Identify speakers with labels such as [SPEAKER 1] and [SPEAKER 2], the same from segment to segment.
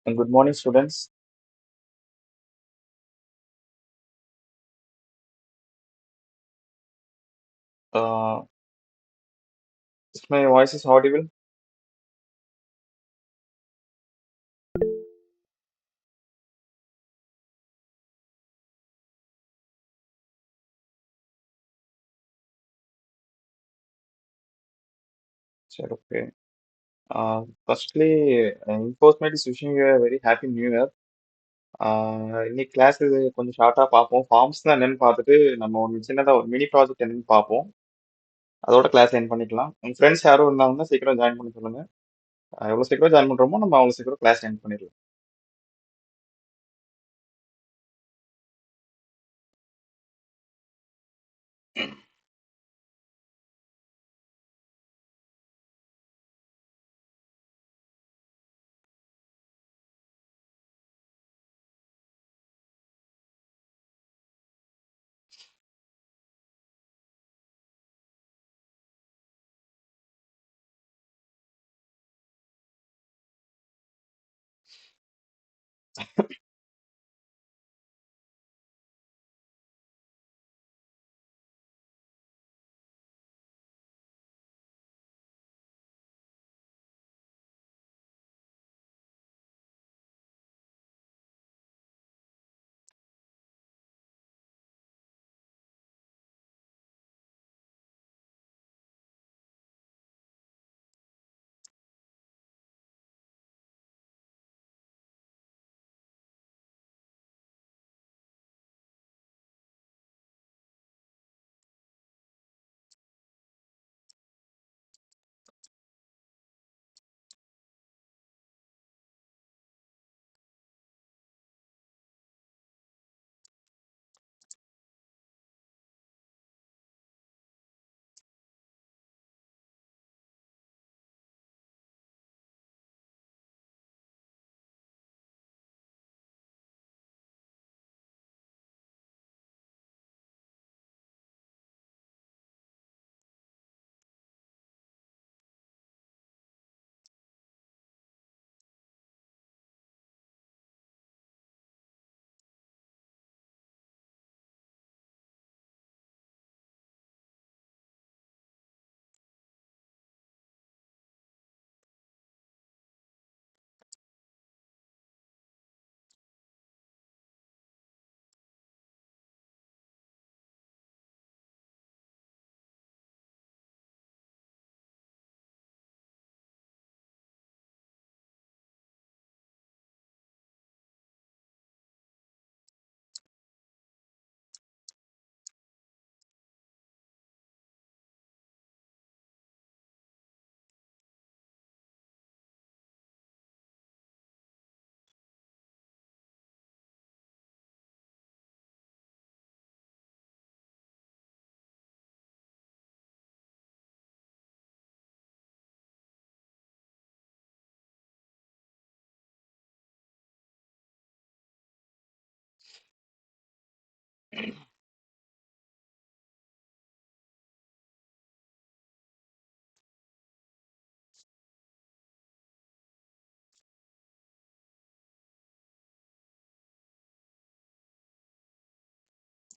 [SPEAKER 1] And good morning, students. Uh, is my voice is audible? Sure, okay. Firstly, Enforcement is wishing you a very happy new year. இன்னைக்கு class இது கொஞ்சம் ஷார்ட்டாக பார்ப்போம். Forms தான் என்னன்னு பார்த்துட்டு நம்ம ஒன்று சின்னதாக ஒரு மினி ப்ராஜெக்ட் என்னன்னு பார்ப்போம். அதோட கிளாஸ் என் பண்ணிக்கலாம். உங்கள் ஃப்ரெண்ட்ஸ் யாரும் இருந்தாங்கன்னா சீக்கிரம் ஜாயின் பண்ண சொல்லுங்க. எவ்வளோ சீக்கிரம் ஜாயின் பண்ணுறோமோ நம்ம அவ்வளோ சீக்கிரம் கிளாஸ் என் பண்ணிடலாம்.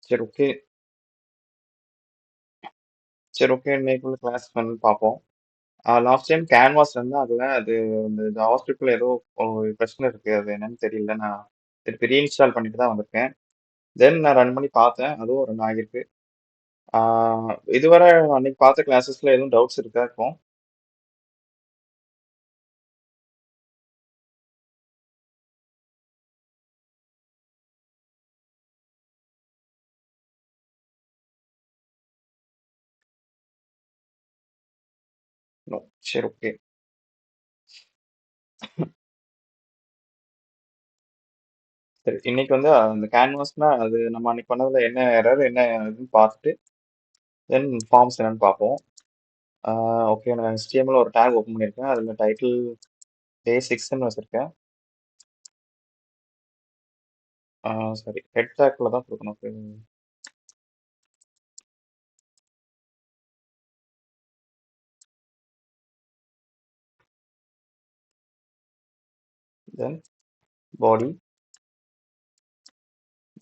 [SPEAKER 1] சரி ஓகே. சரி ஓகே, இன்னைக்குள்ள கிளாஸ் வந்து பார்ப்போம். லாஸ்ட் டைம் கேன்வாஸ் வந்து அதில் அது இந்த ஜாவாஸ்கிரிப்டில் ஏதோ ஒரு பிரச்சனை இருக்கு. அது என்னன்னு தெரியல. நான் திருப்பி ரீஇன்ஸ்டால் பண்ணிட்டு தான் வந்திருக்கேன். தென் நான் ரன் பண்ணி பார்த்தேன். அதுவும் ரன் ஆகிருக்கு. இதுவரை அன்னைக்கு பார்த்த கிளாஸஸ்ல எதுவும் டவுட்ஸ் இருக்கா இப்போ? No. சரி ஓகே. சரி, இன்னைக்கு வந்து அந்த கேன்வாஸ்னா அது நம்ம அன்னைக்கு பண்ணதுல என்ன எரர் என்ன இதுன்னு பார்த்துட்டு தென் ஃபார்ம்ஸ் என்னன்னு பார்ப்போம். ஓகே, நான் HTML ஒரு டேக் ஓப்பன் பண்ணியிருக்கேன். அதில் டைட்டில் டே 6ன்னு வச்சிருக்கேன். சரி, ஹெட் டேக்ல தான் கொடுக்கணும். தென் பாடி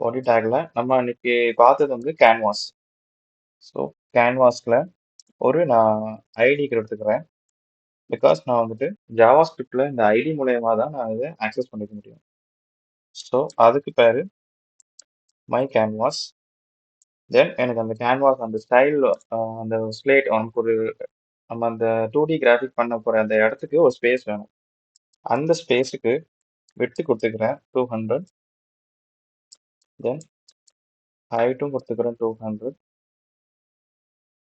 [SPEAKER 1] பாடி டேக்ல நம்ம இன்னைக்கு பார்த்தது வந்து கேன்வாஸ். ஸோ கேன்வாஸ்ல ஒரு நான் ஐடி எடுத்துக்கிறேன். பிகாஸ் நான் வந்துட்டு ஜாவா ஸ்கிரிப்ட்ல இந்த ஐடி மூலயமா தான் நான் இதை ஆக்சஸ் பண்ணிக்க முடியும். ஸோ அதுக்கு பேரு மை கேன்வாஸ். தென் எனக்கு அந்த கேன்வாஸ் அந்த ஸ்டைல் அந்த ஸ்லேட் நமக்கு ஒரு நம்ம அந்த 2D கிராஃபிக் பண்ண போற அந்த இடத்துக்கு ஒரு ஸ்பேஸ் வேணும். அந்த ஸ்பேஸுக்கு விட்டு கொடுத்துக்கிறேன் 200. தென் ஹைட்டும் கொடுத்துக்கிறேன் 200.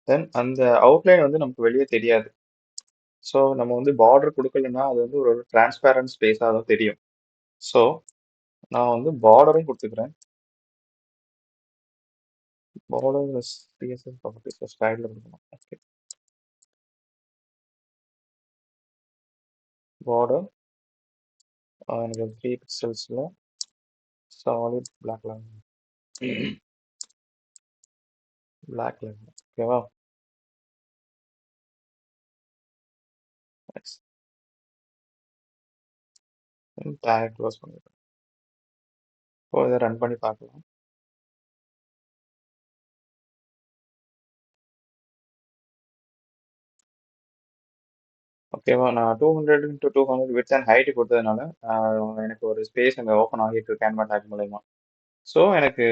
[SPEAKER 1] தென் அந்த அவுட்லைன் வந்து நமக்கு வெளியே தெரியாது. ஸோ நம்ம வந்து பார்டர் கொடுக்கலன்னா அது வந்து ஒரு டிரான்ஸ்பேரண்ட் ஸ்பேஸாக தான் தெரியும். ஸோ நான் வந்து பார்டரும் கொடுத்துக்கிறேன். பார்டர் சிஎஸ்எஸ் ப்ராப்பர்ட்டிஸ் ஸ்டைலில் கொடுக்கணும். ஓகே, பார்டர் எனக்கு 3 பிக்சல்ஸில் solid black line. Black line ஓகேவா? டேக் க்ளோஸ் பண்ணிடுறேன். இப்போ இதை ரன் பண்ணி பார்க்கலாம். ஓகேவா? நான் 200 into 200 விட்த் அண்ட் ஹைட் கொடுத்ததுனால எனக்கு ஒரு ஸ்பேஸ் அங்கே ஓப்பன் ஆகிட்டு இருக்கு கேன்வா டேக் மூலயமா. ஸோ எனக்கு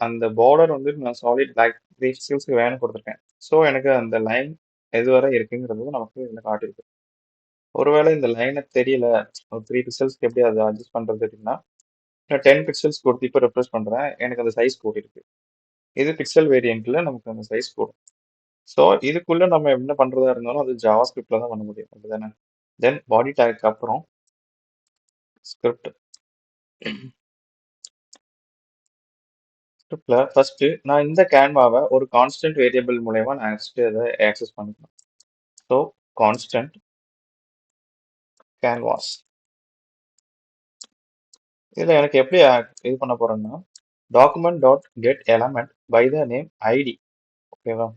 [SPEAKER 1] அந்த பார்டர் வந்து நான் சாலிட் பிளாக் 3 பிக்சல்ஸ்க்கு வேணும் கொடுத்துருக்கேன். ஸோ எனக்கு அந்த லைன் எதுவரை இருக்குங்கிறது நமக்கு இதில் காட்டியிருக்கு. ஒருவேளை இந்த லைனை தெரியல, ஒரு 3 பிக்சல்ஸ்க்கு எப்படி அதை அட்ஜஸ்ட் பண்ணுறது அப்படின்னா, நான் 10 பிக்சல்ஸ் கொடுத்து இப்போ ரெஃப்ரெஷ் பண்ணுறேன். எனக்கு அந்த சைஸ் கூட்டியிருக்கு. இது பிக்சல் வேரியண்ட்டில் நமக்கு அந்த சைஸ் கூடும். ஸோ இதுக்குள்ள நம்ம என்ன பண்றதா இருந்தாலும் அது ஜாவா ஸ்கிரிப்ட்ல தான் பண்ண முடியும், அப்படிதானே? தென் பாடி டேக்கு அப்புறம் ஸ்கிரிப்ட். ஸ்கிரிப்ட்ல ஃபர்ஸ்ட் நான் இந்த கேன்வாவை ஒரு கான்ஸ்டன்ட் வேரியபிள் மூலயமா நான் அதை ஆக்சஸ் பண்ணிக்கணும். So constant canvas. இதில் எனக்கு எப்படி இது பண்ண போறேன்னா, document dot get element by the name ID. ஓகேவா?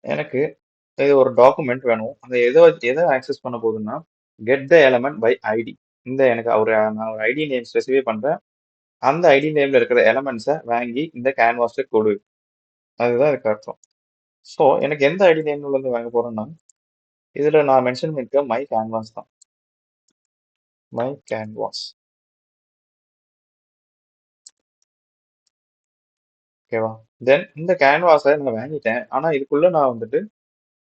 [SPEAKER 1] எனக்கு இது ஒரு டாக்குமெண்ட் வேணும். அந்த எதை ஆக்சஸ் பண்ண போகுதுன்னா, get the element by ID. இந்த எனக்கு நான் ஒரு ஐடி நேம் ஸ்பெசிஃபை பண்றேன். அந்த ஐடி நேம்ல இருக்கிற எலமெண்ட்ஸை வாங்கி இந்த கேன்வாஸ்ல கொடு. அதுதான் இதுக்கு அர்த்தம். ஸோ எனக்கு எந்த ஐடி நேம்ல இருந்து வாங்க போறேன்னா, இதுல நான் மென்ஷன் பண்ணிருக்க மை கேன்வாஸ் தான். My canvas. ஓகேவா? தென் இந்த கேன்வாஸை நான் வாங்கிட்டேன். ஆனா இதுக்குள்ள நான் வந்துட்டு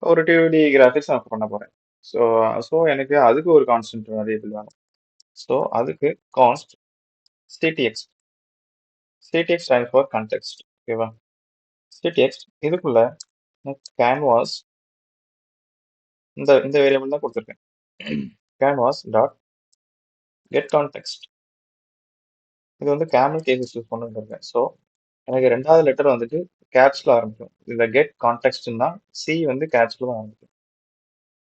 [SPEAKER 1] ஒரு 2D கிராஃபிக்ஸ் நான் பண்ண போறேன். ஸோ ஸோ எனக்கு அதுக்கு ஒரு கான்ஸ்டன்ட் வேரியபிள் வேணும். ஸோ அதுக்கு const CTX. CTX stand for context. ஓகேவா? சிடிஎக்ஸ் இதுக்குள்ள கேன்வாஸ் இந்த வேரியபிள் தான் கொடுத்துருக்கேன். Canvas dot get context. இது வந்து கேமல் கேசஸ் யூஸ் பண்ணிருக்கேன். ஸோ எனக்கு ரெண்டாவது லெட்டர் வந்துட்டு கேப்ஸ்ல ஆரம்பிக்கும். இந்த கெட் கான்டெக்ஸ்ட்னா சி வந்து கேப்ஸ்ல தான் ஆரம்பிக்கும்.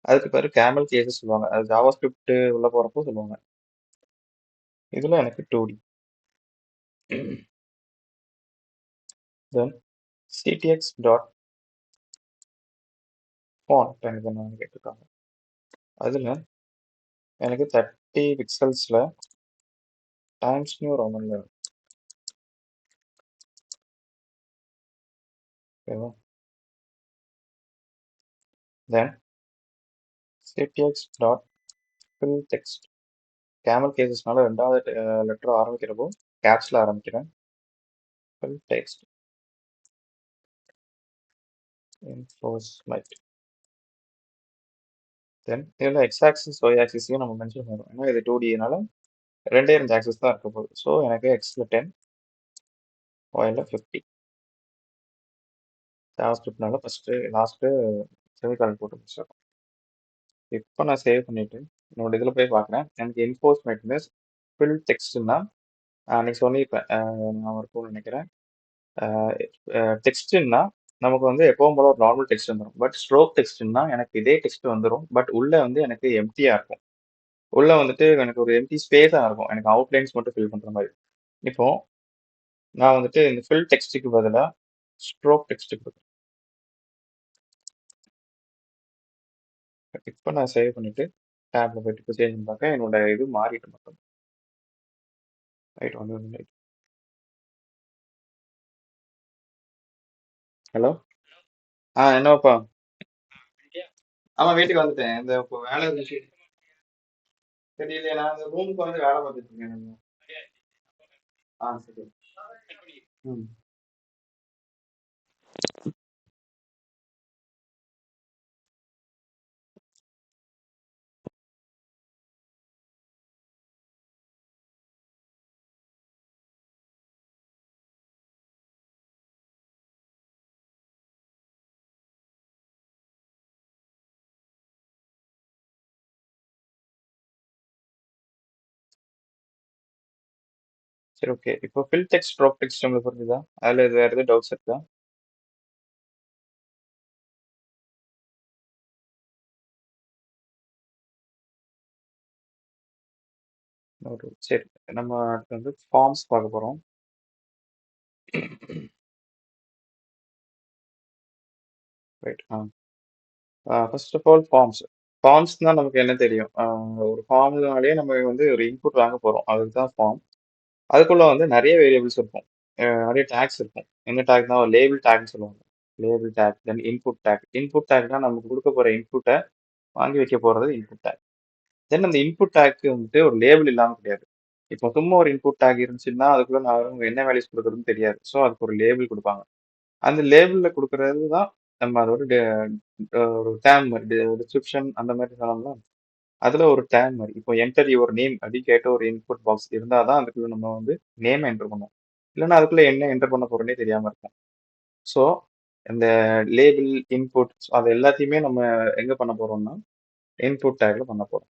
[SPEAKER 1] அதுக்கு பேரு கேமல் கேசஸ் சொல்லுவாங்க. அது ஜாவா ஸ்கிரிப்ட் உள்ள போறப்போ சொல்லுவாங்க. இதுல எனக்கு 2D. தென் ctx டாட் ஃபாண்ட் எனக்கு என்ன கேட்டிருக்காங்க. அதுல எனக்கு 30 பிக்சல்ஸ்ல டைம்ஸ் நியூ ரோமன்ல. ஓகேவா? Then ctx dot fill text. Camel கேசஸ்னால ரெண்டாவது லெட்டர் ஆரம்பிக்கிறப்போ கேப்ஸ்ல ஆரம்பிக்கிறேன். Fill text enforcement. தென் இதில் எக்ஸ் ஆக்சிஸ் ஒய் ஆக்சிஸையும் நம்ம மென்ஷன் பண்ணுவோம். ஏன்னா இது 2Dனால ரெண்டே ரெண்டு ஆக்சிஸ் தான் இருக்க போகுது. ஸோ எனக்கு எக்ஸில் 10, ஒயில் 50. ஜாவா ஸ்கிரிப்ட்னால ஃபஸ்ட்டு லாஸ்ட்டு செமிகாலன் போட்டு முடிச்சிடறோம். இப்போ நான் சேவ் பண்ணிவிட்டு என்னோட இதில் போய் பார்க்குறேன். எனக்கு என்ஃபோர்ஸ்மெண்ட் மீன்ஸ் ஃபில் டெக்ஸ்ட்னா அன்னைக்கு சொல்லியிருப்பேன், நான் இருக்கும்னு நினைக்கிறேன். டெக்ஸ்ட்னா நமக்கு வந்து எப்பவும் போல ஒரு நார்மல் டெக்ஸ்ட் வந்துடும். பட் ஸ்ட்ரோக் டெக்ஸ்ட்னா எனக்கு இதே டெக்ஸ்ட் வந்துடும். பட் உள்ள வந்து எனக்கு எம்டியா இருக்கும். உள்ள வந்துட்டு எனக்கு ஒரு எம்டி ஸ்பேஸா இருக்கும். எனக்கு அவுட்லைன்ஸ் மட்டும் ஃபில் பண்ற மாதிரி. இப்போ நான் வந்துட்டு இந்த ஃபில் டெக்ஸ்ட்டுக்கு பதிலாக ஸ்ட்ரோக் டெக்ஸ்ட் கொடுக்குறேன். இப்போ நான் சேவ் பண்ணிட்டு டேப்ல போயிட்டு இப்போ சேஞ்ச் பார்க்க என்னோட இது மாறிட்டு மட்டும் ரைட் வந்து ஹலோ என்னப்பா ஆமா வீட்டுக்கு வந்துட்டேன் இந்த இப்போ வேலை இருந்துச்சு தெரியல நான் இந்த ரூமுக்கு வந்து வேலை பார்த்துட்டு இருக்கேன் சரி ம் சரி ஓகே இப்போ ஃபில் டெக்ஸ்ட் ட்ராப் டெக்ஸ்ட் உங்களுக்கு புரிஞ்சுதா அதில் வேறு எதுவும் டவுட்ஸ் இருக்கா சரி நம்ம அடுத்து வந்து ஃபார்ம்ஸ் பார்க்க போகிறோம் right first of all forms ஃபார்ம்ஸ்னா நமக்கு என்ன தெரியும் ஒரு ஃபார்ம்னாலே நம்ம வந்து ஒரு இன்புட் வாங்க போகிறோம் அதுக்கு தான் ஃபார்ம் அதுக்குள்ள வந்து நிறைய வேரியபிள்ஸ் இருக்கும் நிறைய டேக்ஸ் இருக்கும் என்ன டேக்னா ஒரு லேபிள் டேக்னு சொல்லுவாங்க லேபிள் டேக் தென் இன்புட் டேக்னா நமக்கு கொடுக்க போகிற இன்புட்டை வாங்கி வைக்க போகிறது இன்புட் டேக் தென் அந்த இன்புட் டேக்கு வந்துட்டு ஒரு லேபிள் இல்லாமல் கிடையாது இப்போ சும்மா ஒரு இன்புட் டேக் இருந்துச்சுன்னா அதுக்குள்ள நான் என்ன வேல்யூஸ் கொடுக்குறதுன்னு தெரியாது ஸோ அதுக்கு ஒரு லேபிள் கொடுப்பாங்க அந்த லேபிளில் கொடுக்குறது தான் நம்ம அதோட ஒரு டேம் டிஸ்கிரிப்ஷன் அந்த மாதிரி சொன்னோம்னா அதில் ஒரு டேம் மாதிரி இப்போ என்டர் யுவர் நேம் அப்படி கேட்ட ஒரு இன்புட் பாக்ஸ் இருந்தால் தான் அதுக்குள்ள நம்ம வந்து நேம் என்டர் பண்ணுவோம் இல்லைன்னா அதுக்குள்ள என்ன என்டர் பண்ண போறோன்னே தெரியாமல் இருக்கும் ஸோ இந்த லேபிள் இன்புட் அது எல்லாத்தையுமே நம்ம எங்கே பண்ண போறோம்னா இன்புட் டேக்ல பண்ண போறோம்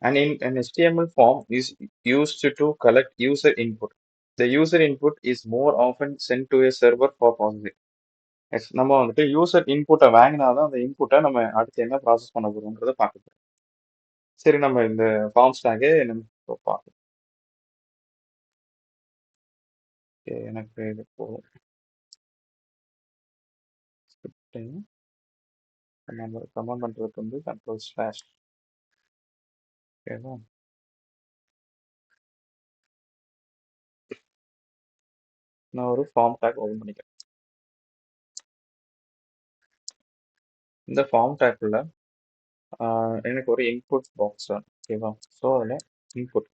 [SPEAKER 1] and in an HTML form is used to collect user input. The user input is more often sent to a server for processing. நம்ம வந்துட்டு யூசர் இன்புட்டை வாங்கினாதான் அந்த இன்புட்டை நம்ம அடுத்து என்ன ப்ராசஸ் பண்ண போறோம்ன்றத பார்க்க போறோம் சரி நம்ம இந்த ஃபார்ம் ஸ்டாகே நம்ம பார்க்கலாம் Okay, எனக்கு இது போதும் நம்ம கமெண்ட் பண்றதுக்கு வந்து கண்ட்ரோல் ஸ்லாஷ் ஓகேவா நான் ஒரு ஃபார்ம் டேக் ஓபன் பண்ணிக்கிறேன் இந்த ஃபார்ம் டேக்குள்ள எனக்கு ஒரு இன்புட் பாக்ஸ் ஓகேவா ஸோ அதில் இன்புட்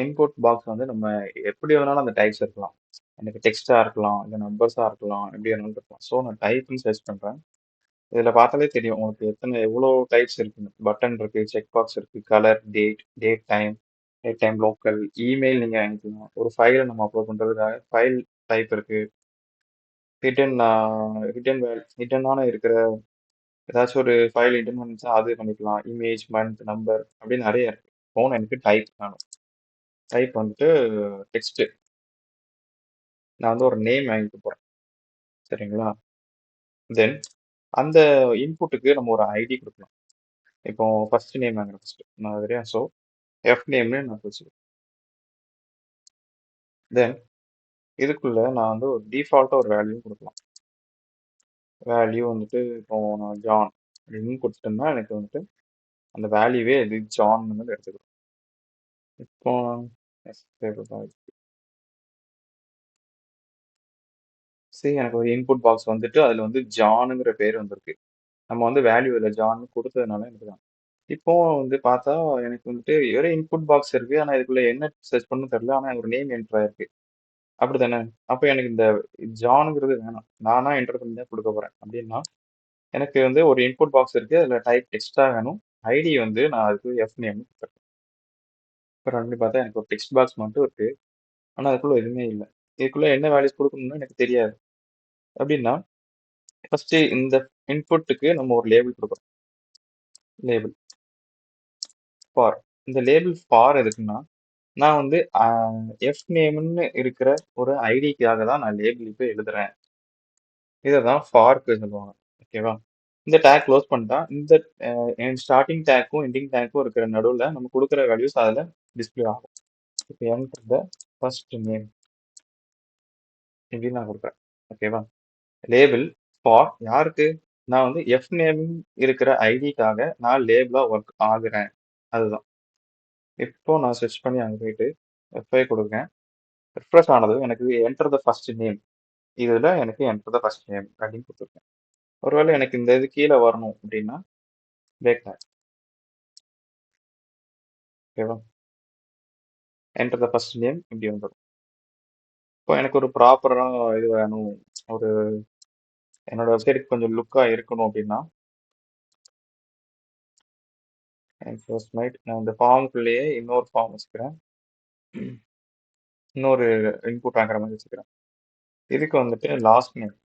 [SPEAKER 1] இன்புட் பாக்ஸ் வந்து நம்ம எப்படி வேணாலும் அந்த டைப்ஸ் இருக்கலாம் எனக்கு டெக்ஸ்டாக இருக்கலாம் இல்லை நம்பர்ஸாக இருக்கலாம் எப்படி வேணாலும் இருக்கலாம் ஸோ நான் டைப்னு சர்ச் பண்ணுறேன் இதில் பார்த்தாலே தெரியும் உங்களுக்கு எவ்வளோ டைப்ஸ் இருக்குன்னு பட்டன் இருக்கு செக் பாக்ஸ் இருக்கு colour date time local email நீங்கள் வாங்கிக்கலாம் ஒரு ஃபைலை நம்ம அப்லோட் பண்ணுறதுக்காக ஃபைல் டைப் இருக்கு ஹிடன் ஹிடனான இருக்கிற ஏதாச்சும் ஒரு ஃபைல் ஹிடன் பண்ணிச்சா அது பண்ணிக்கலாம் இமேஜ் மந்த் நம்பர் அப்படின்னு நிறைய இருக்கு ஃபோன் எனக்கு டைப் வேணும் டைப் வந்துட்டு டெக்ஸ்ட் நான் வந்து ஒரு நேம் வாங்கிட்டு போறேன் சரிங்களா தென் அந்த இன்புட்டுக்கு நம்ம ஒரு ஐடி கொடுக்கலாம் இப்போ ஃபர்ஸ்ட் நேம் வாங்குறேன் ஃபர்ஸ்ட் நான் சரியா ஸோ எஃப் நேம்னு நான் வச்சுருக்கேன் தென் இதுக்குள்ள நான் வந்து ஒரு டிஃபால்ட்டாக ஒரு வேல்யூ கொடுக்கலாம் வேல்யூ வந்துட்டு இப்போ நான் ஜான் அப்படின்னு கொடுத்துட்டோம்னா எனக்கு வந்துட்டு அந்த வேல்யூவே இது ஜான் வந்து எடுத்துக்கிறோம் இப்போ சரி எனக்கு ஒரு இன்புட் பாக்ஸ் வந்துட்டு அதில் வந்து ஜானுங்கிற பேர் வந்திருக்கு நம்ம வந்து வேல்யூ இல்லை ஜான் கொடுத்ததுனால எனக்கு தான் இப்போ வந்து பார்த்தா எனக்கு வந்துட்டு ஒரே இன்புட் பாக்ஸ் இருக்கு ஆனால் இதுக்குள்ள என்ன சர்ச் பண்ணு தெரியல ஆனால் ஒரு நேம் என்டர் ஆயிருக்கு அப்படிதானே அப்போ எனக்கு இந்த ஜானுங்கிறது வேணாம் நானா என்டர் பண்ணி தான் கொடுக்க போறேன் அப்படின்னா எனக்கு வந்து ஒரு இன்புட் பாக்ஸ் இருக்கு அதில் டைப் டெக்ஸ்டா வேணும் ஐடி வந்து நான் அதுக்கு எஃப் நேம் கொடுத்துருக்கேன் இப்போ ரெண்டு பார்த்தா எனக்கு ஒரு டெக்ஸ்ட் பாக்ஸ் மட்டும் இருக்கு ஆனால் அதுக்குள்ள எதுவுமே இல்லை இதுக்குள்ள என்ன வேல்யூஸ் கொடுக்கணும்னு எனக்கு தெரியாது அப்படின்னா ஃபர்ஸ்ட் இந்த இன்புட்டுக்கு நம்ம ஒரு லேபிள் கொடுக்குறோம் லேபிள் ஃபார் இந்த லேபிள் ஃபார் எதுக்குன்னா நான் வந்து எஃப் நேம்னு இருக்கிற ஒரு ஐடிக்காக தான் நான் லேபிள் இப்போ எழுதுறேன் இதை தான் ஃபார்க்கு சொல்லுவாங்க ஓகேவா இந்த டேக் க்ளோஸ் பண்ணிட்டா இந்த ஸ்டார்டிங் டேக்கும் எண்டிங் டேக்கும் இருக்கிற நடுவில் நம்ம கொடுக்குற வேல்யூஸ் அதில் டிஸ்பிளே ஆகும் இப்போ என்டர் த ஃபர்ஸ்ட் நேம் இப்படின்னு நான் கொடுக்குறேன் ஓகேவா லேபிள் ஃபார் யாருக்கு நான் வந்து எஃப் நேம் இருக்கிற ஐடிக்காக நான் லேபிளா ஒர்க் ஆகுறேன். அதுதான். இப்போ நான் ஸ்விட்ச் பண்ணி அங்க போயிட்டு F5 கொடுக்குறேன். ரிஃப்ரெஷ் ஆனதும் எனக்கு என்டர் த ஃபர்ஸ்ட் நேம். இதுல எனக்கு என்டர் த ஃபர்ஸ்ட் நேம் அப்படின்னு கொடுத்துருக்கேன். ஒருவேளை எனக்கு இந்த இது கீழே வரணும் அப்படின்னா பேக் பேக். ஓகேவா? என்டர் த ஃபர்ஸ்ட் நேம் இப்படி வந்துடும். இப்போ எனக்கு ஒரு ப்ராப்பரா இது வேணும், ஒரு என்னோட வெப்சைட்டுக்கு கொஞ்சம் லுக்கா இருக்கணும் அப்படின்னா ஃபர்ஸ்ட் நைட் நான் இந்த ஃபார்முக்குள்ளேயே இன்னொரு ஃபார்ம் வச்சுக்கிறேன். இன்னொரு இன்புட் ஆகிற மாதிரி வச்சுக்கிறேன். இதுக்கு வந்துட்டு லாஸ்ட் நேம்.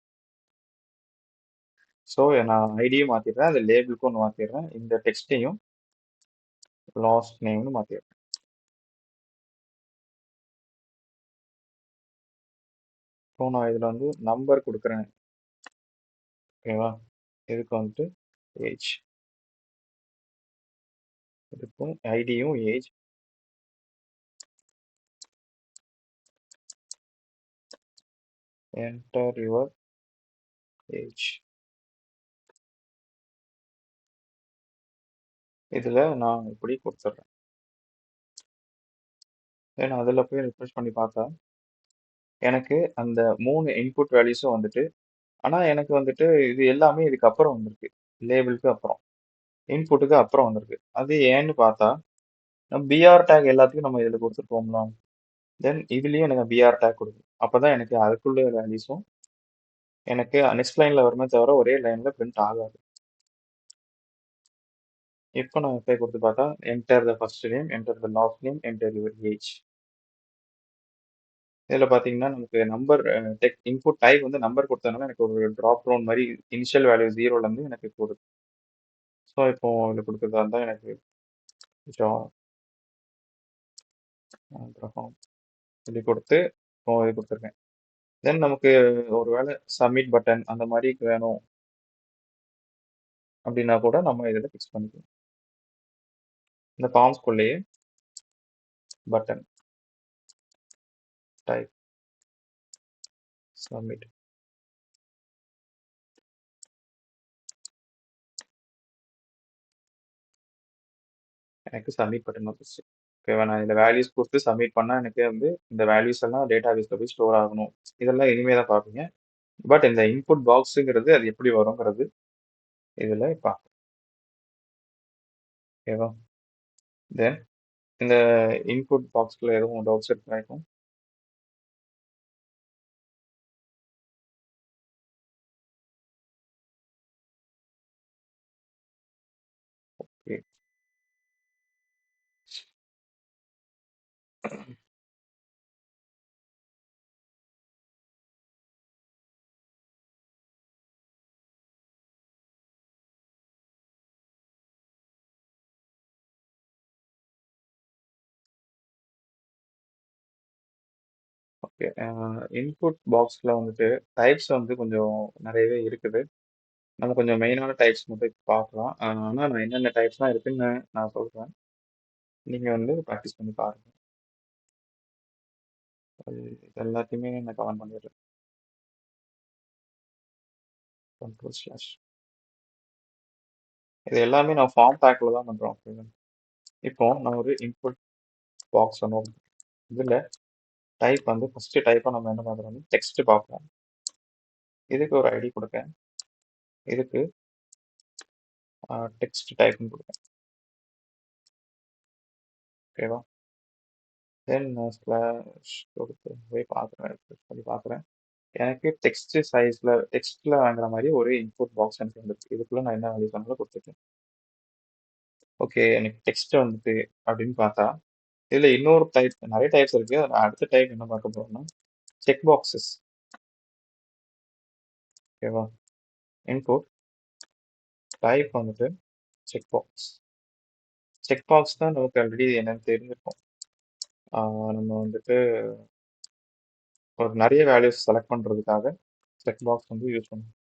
[SPEAKER 1] ஸோ நான் ஐடியும் மாற்றிடுறேன், அந்த லேபிளுக்கும் ஒன்று மாற்றிடுறேன், இந்த டெக்ஸ்ட்டையும் லாஸ்ட் நேம்னு மாற்றிடுறேன். இப்போ நான் இதில் வந்து நம்பர் கொடுக்குறேன். ஓகேவா? இதுக்கு வந்துட்டு ஏஜ், இதுக்கும் ஐடியும் ஏஜ். Enter your age. இதில் நான் இப்படி கொடுத்துட்றேன். ஏன்னா அதில் போய் ரிஃப்ரெஷ் பண்ணி பார்த்தா எனக்கு அந்த 3 இன்புட் வேல்யூஸும் வந்துட்டு, ஆனால் எனக்கு வந்துட்டு இது எல்லாமே இதுக்கு அப்புறம் வந்திருக்கு. லேபிளுக்கு அப்புறம், இன்புட்டுக்கு அப்புறம் வந்திருக்கு. அது ஏன்னு பார்த்தா பிஆர் டேக் எல்லாத்துக்கும் நம்ம இதில் கொடுத்துருப்போம்ல, தென் இதுலேயும் எனக்கு பிஆர் டேக் கொடுக்கும். அப்போ தான் எனக்கு அதுக்குள்ள வேல்யூஸும் எனக்கு நெக்ஸ்ட் லைனில் வருமே தவிர ஒரே லைனில் பிரிண்ட் ஆகாது. இப்போ நான் போய் கொடுத்து பார்த்தா enter the first name, enter the last name, enter your age. இதில் பார்த்தீங்கன்னா நமக்கு நம்பர் டெக் இன்புட் டைப் வந்து நம்பர் கொடுத்ததுனால எனக்கு ஒரு ட்ராப் டவுன் மாதிரி இனிஷியல் வேல்யூ 0லேருந்து எனக்கு கொடுக்கும். ஸோ இப்போ இதில் கொடுக்குறதா இருந்தால் எனக்கு கொஞ்சம் அப்புறம் இப்படி கொடுத்து இப்போ இது கொடுத்துருக்கேன். தென் நமக்கு ஒரு வேளை சப்மிட் பட்டன் அந்த மாதிரி வேணும் அப்படின்னா கூட நம்ம இதில் ஃபிக்ஸ் பண்ணிக்கலாம். இந்த ஃபார்ம்ஸ்குள்ளேயே பட்டன் டைப் சப்மிட். எனக்கு சப்மிட் பட்டன் வந்துச்சு. ஓகேவா? நான் இந்த வேல்யூஸ் கொடுத்து சப்மிட் பண்ணால் எனக்கு வந்து இந்த வேல்யூஸ் எல்லாம் டேட்டா பேஸில் போய் ஸ்டோர் ஆகணும். இதெல்லாம் இனிமே தான் பார்ப்பீங்க. பட் இந்த இன்புட் பாக்ஸுங்கிறது அது எப்படி வருங்கிறது இதில் பார்ப்போம். ஓகேவா? தென் இந்த இன்புட் பாக்ஸ்ல எதுவும் டவுட்ஸ் இருக்கா? ஓகே. ஓகே. இன்புட் பாக்ஸில் வந்துட்டு டைப்ஸ் வந்து கொஞ்சம் நிறையவே இருக்குது. நம்ம கொஞ்சம் மெயினான டைப்ஸ் மட்டும் இப்ப பார்க்கலாம். ஆனால் நான் என்னென்ன டைப்ஸ்லாம் இருக்குன்னு நான் சொல்கிறேன். நீங்கள் வந்து ப்ராக்டிஸ் பண்ணி பாருங்க. அது எல்லாத்தையுமே நான் கமெண்ட் பண்ணிடுறேன். Control slash. இது எல்லாமே நான் ஃபார்ம் பேக்கில் தான் பண்ணுறோம். ஓகேங்களா? இப்போ நான் ஒரு இன்புட் பாக்ஸ் ஒன்று இதில் டைப் வந்து ஃபஸ்ட்டு டைப்பாக நம்ம என்ன பண்ணுறோம், டெக்ஸ்ட் பார்ப்போம். இதுக்கு ஒரு ஐடி கொடுக்கேன். இதுக்கு டெக்ஸ்ட் டைப்னு கொடுப்பேன். ஓகேவா? தென் நான் ஸ்லாஷ் கொடுத்து போய் பார்க்குறேன், பண்ணி பார்க்குறேன். எனக்கு டெக்ஸ்ட் சைஸில் டெக்ஸ்ட்டில் வாங்குற மாதிரி ஒரு இன்புட் பாக்ஸ் எனக்கு வந்துருக்கு. இதுக்குள்ளே நான் என்ன வேல்யூ சொன்னாலும் கொடுத்துருக்கேன். ஓகே, எனக்கு டெக்ஸ்ட் வந்துட்டு அப்படின்னு பார்த்தா இதில் இன்னொரு டைப், நிறைய டைப்ஸ் இருக்குது. அதில் அடுத்த டைப் என்ன பார்க்க போகிறோம்னா செக் பாக்ஸஸ். ஓகேவா? இன்புட் டைப் வந்துட்டு செக் பாக்ஸ். செக் பாக்ஸ் தான் நமக்கு ஆல்ரெடி என்னன்னு தெரிஞ்சிருக்கும். நம்ம வந்துட்டு ஒரு நிறைய வேல்யூஸ் செலக்ட் பண்ணுறதுக்காக செக் பாக்ஸ் வந்து யூஸ் பண்ணுவோம்.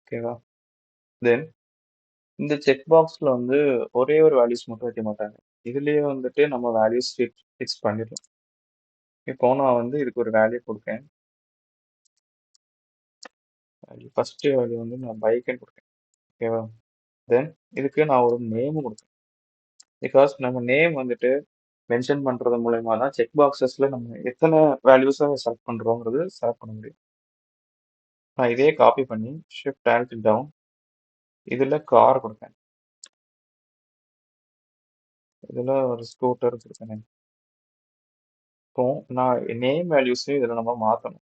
[SPEAKER 1] ஓகேவா? தென் இந்த செக் பாக்ஸ்ல வந்து ஒரே ஒரு வேல்யூஸ் மட்டும் வைக்க மாட்டாங்க. இதுலயே வந்துட்டு நம்ம வேல்யூஸ் ஃபிக்ஸ் பண்ணிடலாம். இப்போ நான் வந்து இதுக்கு ஒரு வேல்யூ கொடுக்கேன். ஃபர்ஸ்ட் வேல்யூ வந்து நான் பைக்குன்னு கொடுக்கேன். ஓகேவா? தென் இதுக்கு நான் ஒரு நேம் கொடுக்கேன். பிகாஸ் நம்ம நேம் வந்துட்டு மென்ஷன் பண்றது மூலயமா தான் செக் பாக்ஸஸ்ல நம்ம எத்தனை வேல்யூஸை செலக்ட் பண்றோங்கிறது செலக்ட் பண்ண முடியும். நான் இதே காப்பி பண்ணி ஷிஃப்ட் ஆல்ட் டவுன் இதுல கார் கொடுப்பேன். இதுல ஒரு ஸ்கூட்டர் கொடுப்பேன். இப்போ நான் நேம் வேல்யூஸ் இதுல நம்ம மாத்தணும்.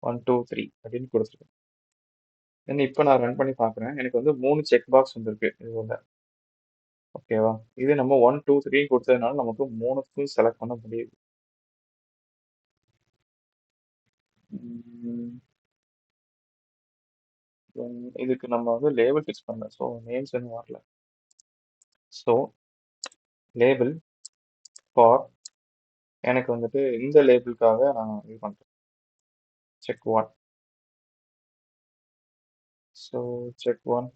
[SPEAKER 1] 1 2 3 அப்படின்னு கொடுத்துருக்கேன். தென் இப்போ நான் ரன் பண்ணி பார்க்குறேன். எனக்கு வந்து 3 செக் பாக்ஸ் வந்திருக்கு இதுல. ஓகேவா? இது நம்ம 1 2 3 கொடுத்ததுனால நமக்கு 3க்கும் செலக்ட் பண்ண முடியுது. உம், then இதுக்கு நம்ம வந்து லேபிள் ஃபிக்ஸ் பண்ணல. ஸோ நேம்ஸ் இன்னும் வரல. ஸோ லேபிள் ஃபார் எனக்கு வந்துட்டு இந்த லேபிளுக்காக நான் இது பண்றேன். Check one. So check one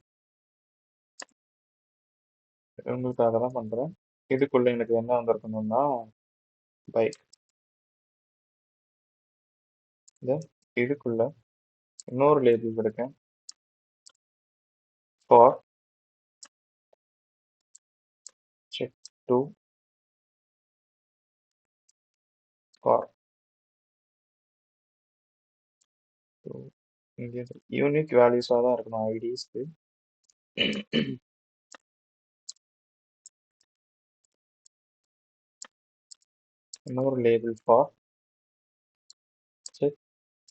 [SPEAKER 1] உங்களுக்காக தான் பண்றேன். இதுக்குள்ள எனக்கு என்ன வந்திருக்கணும்னா பைக். தென் இதுக்குள்ள இன்னொரு லேபிள் கொடுக்கேன் ஃபார் செக் டூ கார். இங்கே யூனிக் வேல்யூஸாக தான் இருக்கணும் ஐடிஸ்க்கு. இன்னொரு லேபிள் ஃபார் செக்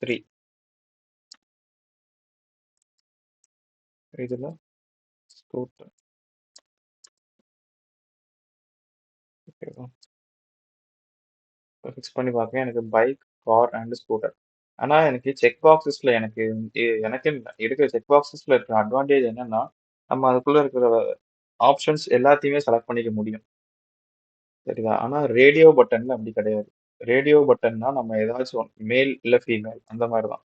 [SPEAKER 1] த்ரீ. இதில் ஸ்கூட்டர். ஓகேவா? ஃபிக்ஸ் பண்ணி பார்க்கேன். எனக்கு பைக், கார் அண்ட் ஸ்கூட்டர். ஆனால் எனக்கு செக் பாக்ஸஸ்ல எனக்கு எனக்கு இருக்கிற செக் பாக்ஸஸ்ல இருக்கிற அட்வான்டேஜ் என்னன்னா நம்ம அதுக்குள்ள இருக்கிற ஆப்ஷன்ஸ் எல்லாத்தையுமே செலக்ட் பண்ணிக்க முடியும். சரிதா? ஆனால் ரேடியோ பட்டன்ல அப்படி கிடையாது. ரேடியோ பட்டன்னா நம்ம ஏதாச்சும் மேல் இல்லை ஃபீமேல் அந்த மாதிரி தான்.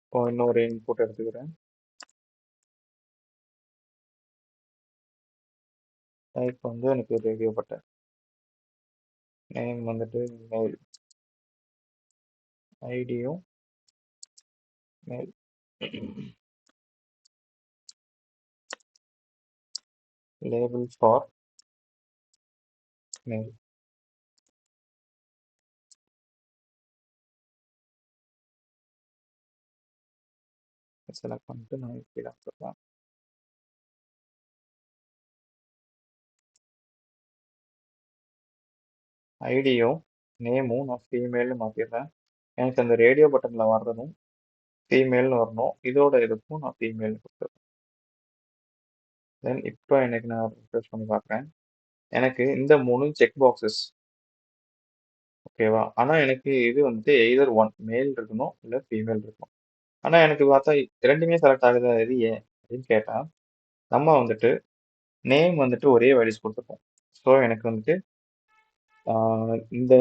[SPEAKER 1] இப்போ இன்னொரு இன்புட் எடுத்துக்கிறேன். டைப் வந்து எனக்கு ரேடியோ பட்டன். நேம் வந்துட்டு மேல். ஐடியும் மேல். லேபிள் ஃபார் மேல். செலக்ட் பண்ணிட்டு நான் இப்படி தான் கொடுப்பேன். ஐடியும் நேமும் நான் ஃபீமேல்னு மாற்றிடுறேன். எனக்கு அந்த ரேடியோ பட்டனில் வர்றதும் ஃபீமேல்னு வரணும். இதோட இதுக்கும் நான் ஃபீமேல்னு கொடுத்துருவேன். தென் இப்போ எனக்கு நான் ரிஃப்ரெஷ் பண்ணி பார்க்குறேன். எனக்கு இந்த 3 செக் பாக்ஸஸ். ஓகேவா? ஆனால் எனக்கு இது வந்துட்டு எய்தர் ஒன் மேல் இருக்கணும் இல்லை ஃபீமேல் இருக்கணும். ஆனால் எனக்கு பார்த்தா ரெண்டுமே செலக்ட் ஆகுது. இது ஏன் அப்படின்னு கேட்டால் நம்ம வந்துட்டு நேம் வந்துட்டு ஒரே வேல்யூஸ் கொடுத்துருக்கோம். ஸோ எனக்கு வந்துட்டு இந்த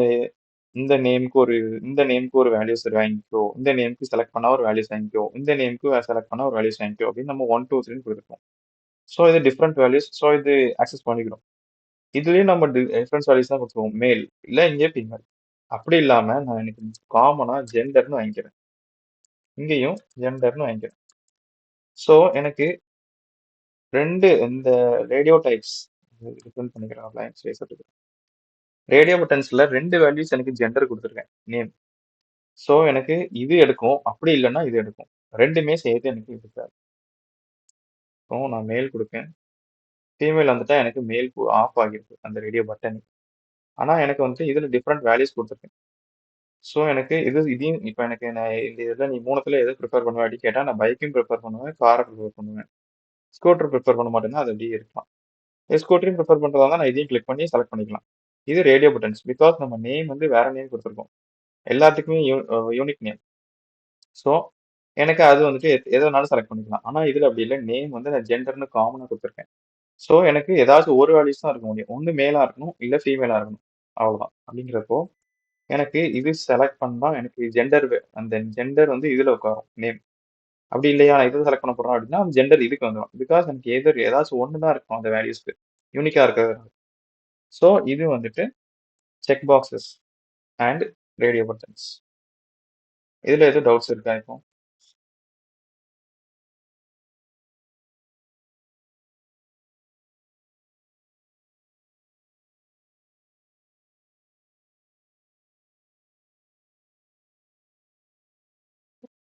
[SPEAKER 1] இந்த நேமுக்கு ஒரு இந்த நேமுக்கு ஒரு வேல்யூஸ் வாங்கிக்கோ, இந்த நேமுக்கு செலக்ட் பண்ணா ஒரு வேல்யூஸ் வாங்கிக்கோ, இந்த நேமுக்கு செலக்ட் பண்ணா ஒரு வேல்யூஸ் வாங்கிக்கோ அப்படின்னு நம்ம 1 2 3 கொடுத்துருக்கோம். ஸோ இது டிஃப்ரெண்ட் வேல்யூஸ். ஸோ இது அக்சஸ் பண்ணிக்கிறோம். இதுலயும் நம்ம டிஃப்ரெண்ட் வேல்யூஸ் தான் கொடுத்துருவோம். மேல் இல்லை இங்கே ஃபீமேல். அப்படி இல்லாம நான் எனக்கு காமனா ஜெண்டர்னு வாங்கிக்கிறேன். இங்கேயும் ஜெண்டர்னு வாங்கிக்கிறேன். ஸோ எனக்கு ரெண்டு இந்த ரேடியோ டைப்ஸ் டிஃபரெண்ட் பண்ணிக்கிறேன். அப்ளையன்ஸ் பேசுறதுக்கு ரேடியோ பட்டன்ஸ்ல ரெண்டு வேல்யூஸ் எனக்கு ஜெண்டர் கொடுத்துருக்கேன் நேம். ஸோ எனக்கு இது எடுக்கும். அப்படி இல்லைன்னா இது எடுக்கும். ரெண்டுமே சேர்த்து எனக்கு எடுக்காது. ஸோ நான் மேல் கொடுப்பேன். ஃபீமேல் வந்துட்டா எனக்கு மேல் ஆஃப் ஆகிருக்கு அந்த ரேடியோ பட்டன். ஆனால் எனக்கு வந்துட்டு இதில் டிஃப்ரெண்ட் வேல்யூஸ் கொடுத்துருக்கேன். ஸோ எனக்கு இதையும் இப்போ எனக்கு நான் இந்த இதில் நீ மூணுத்துல எது ப்ரிஃபர் பண்ணுவேன் அப்படி கேட்டால் நான் பைக்கையும் ப்ரிஃபர் பண்ணுவேன், காரை ப்ரிஃபர் பண்ணுவேன். ஸ்கூட்டர் ப்ரிஃபர் பண்ண மாட்டேன்னா அது அப்படியே இருக்கலாம். ஸ்கூட்டரையும் ப்ரிஃபர் பண்ணுறதா தான் நான் இதையும் கிளிக் பண்ணி செலக்ட் பண்ணிக்கலாம். இது ரேடியோ பட்டன்ஸ். பிகாஸ் நம்ம நேம் வந்து வேற நேம் கொடுத்துருக்கோம். எல்லாத்துக்குமே யூனிக் நேம். ஸோ எனக்கு அது வந்துட்டு எது வேணாலும் செலக்ட் பண்ணிக்கலாம். ஆனால் இதில் அப்படி இல்லை. நேம் வந்து நான் ஜெண்டர்னு காமனாக கொடுத்துருக்கேன். ஸோ எனக்கு ஏதாச்சும் ஒரு வேல்யூஸ் தான் இருக்க முடியும். ஒன்று மேலாக இருக்கணும், இல்லை ஃபீமேலாக இருக்கணும். அவ்வளோதான். அப்படிங்கிறப்போ எனக்கு இது செலக்ட் பண்ணா எனக்கு ஜெண்டர் அந்த ஜெண்டர் வந்து இதில் உட்காரும் நேம். அப்படி இல்லையா நான் இதை செலக்ட் பண்ண போறேன் அப்படின்னா ஜெண்டர் இதுக்கு வந்துடும். பிகாஸ் எனக்கு ஏதாச்சும் ஒன்று தான் இருக்கும் அந்த வேல்யூஸ்க்கு, யூனிக்கா இருக்கிறது. ஸோ இது வந்துட்டு check boxes and radio buttons. இதுல எதுவும் டவுட்ஸ் இருக்கா இப்போ?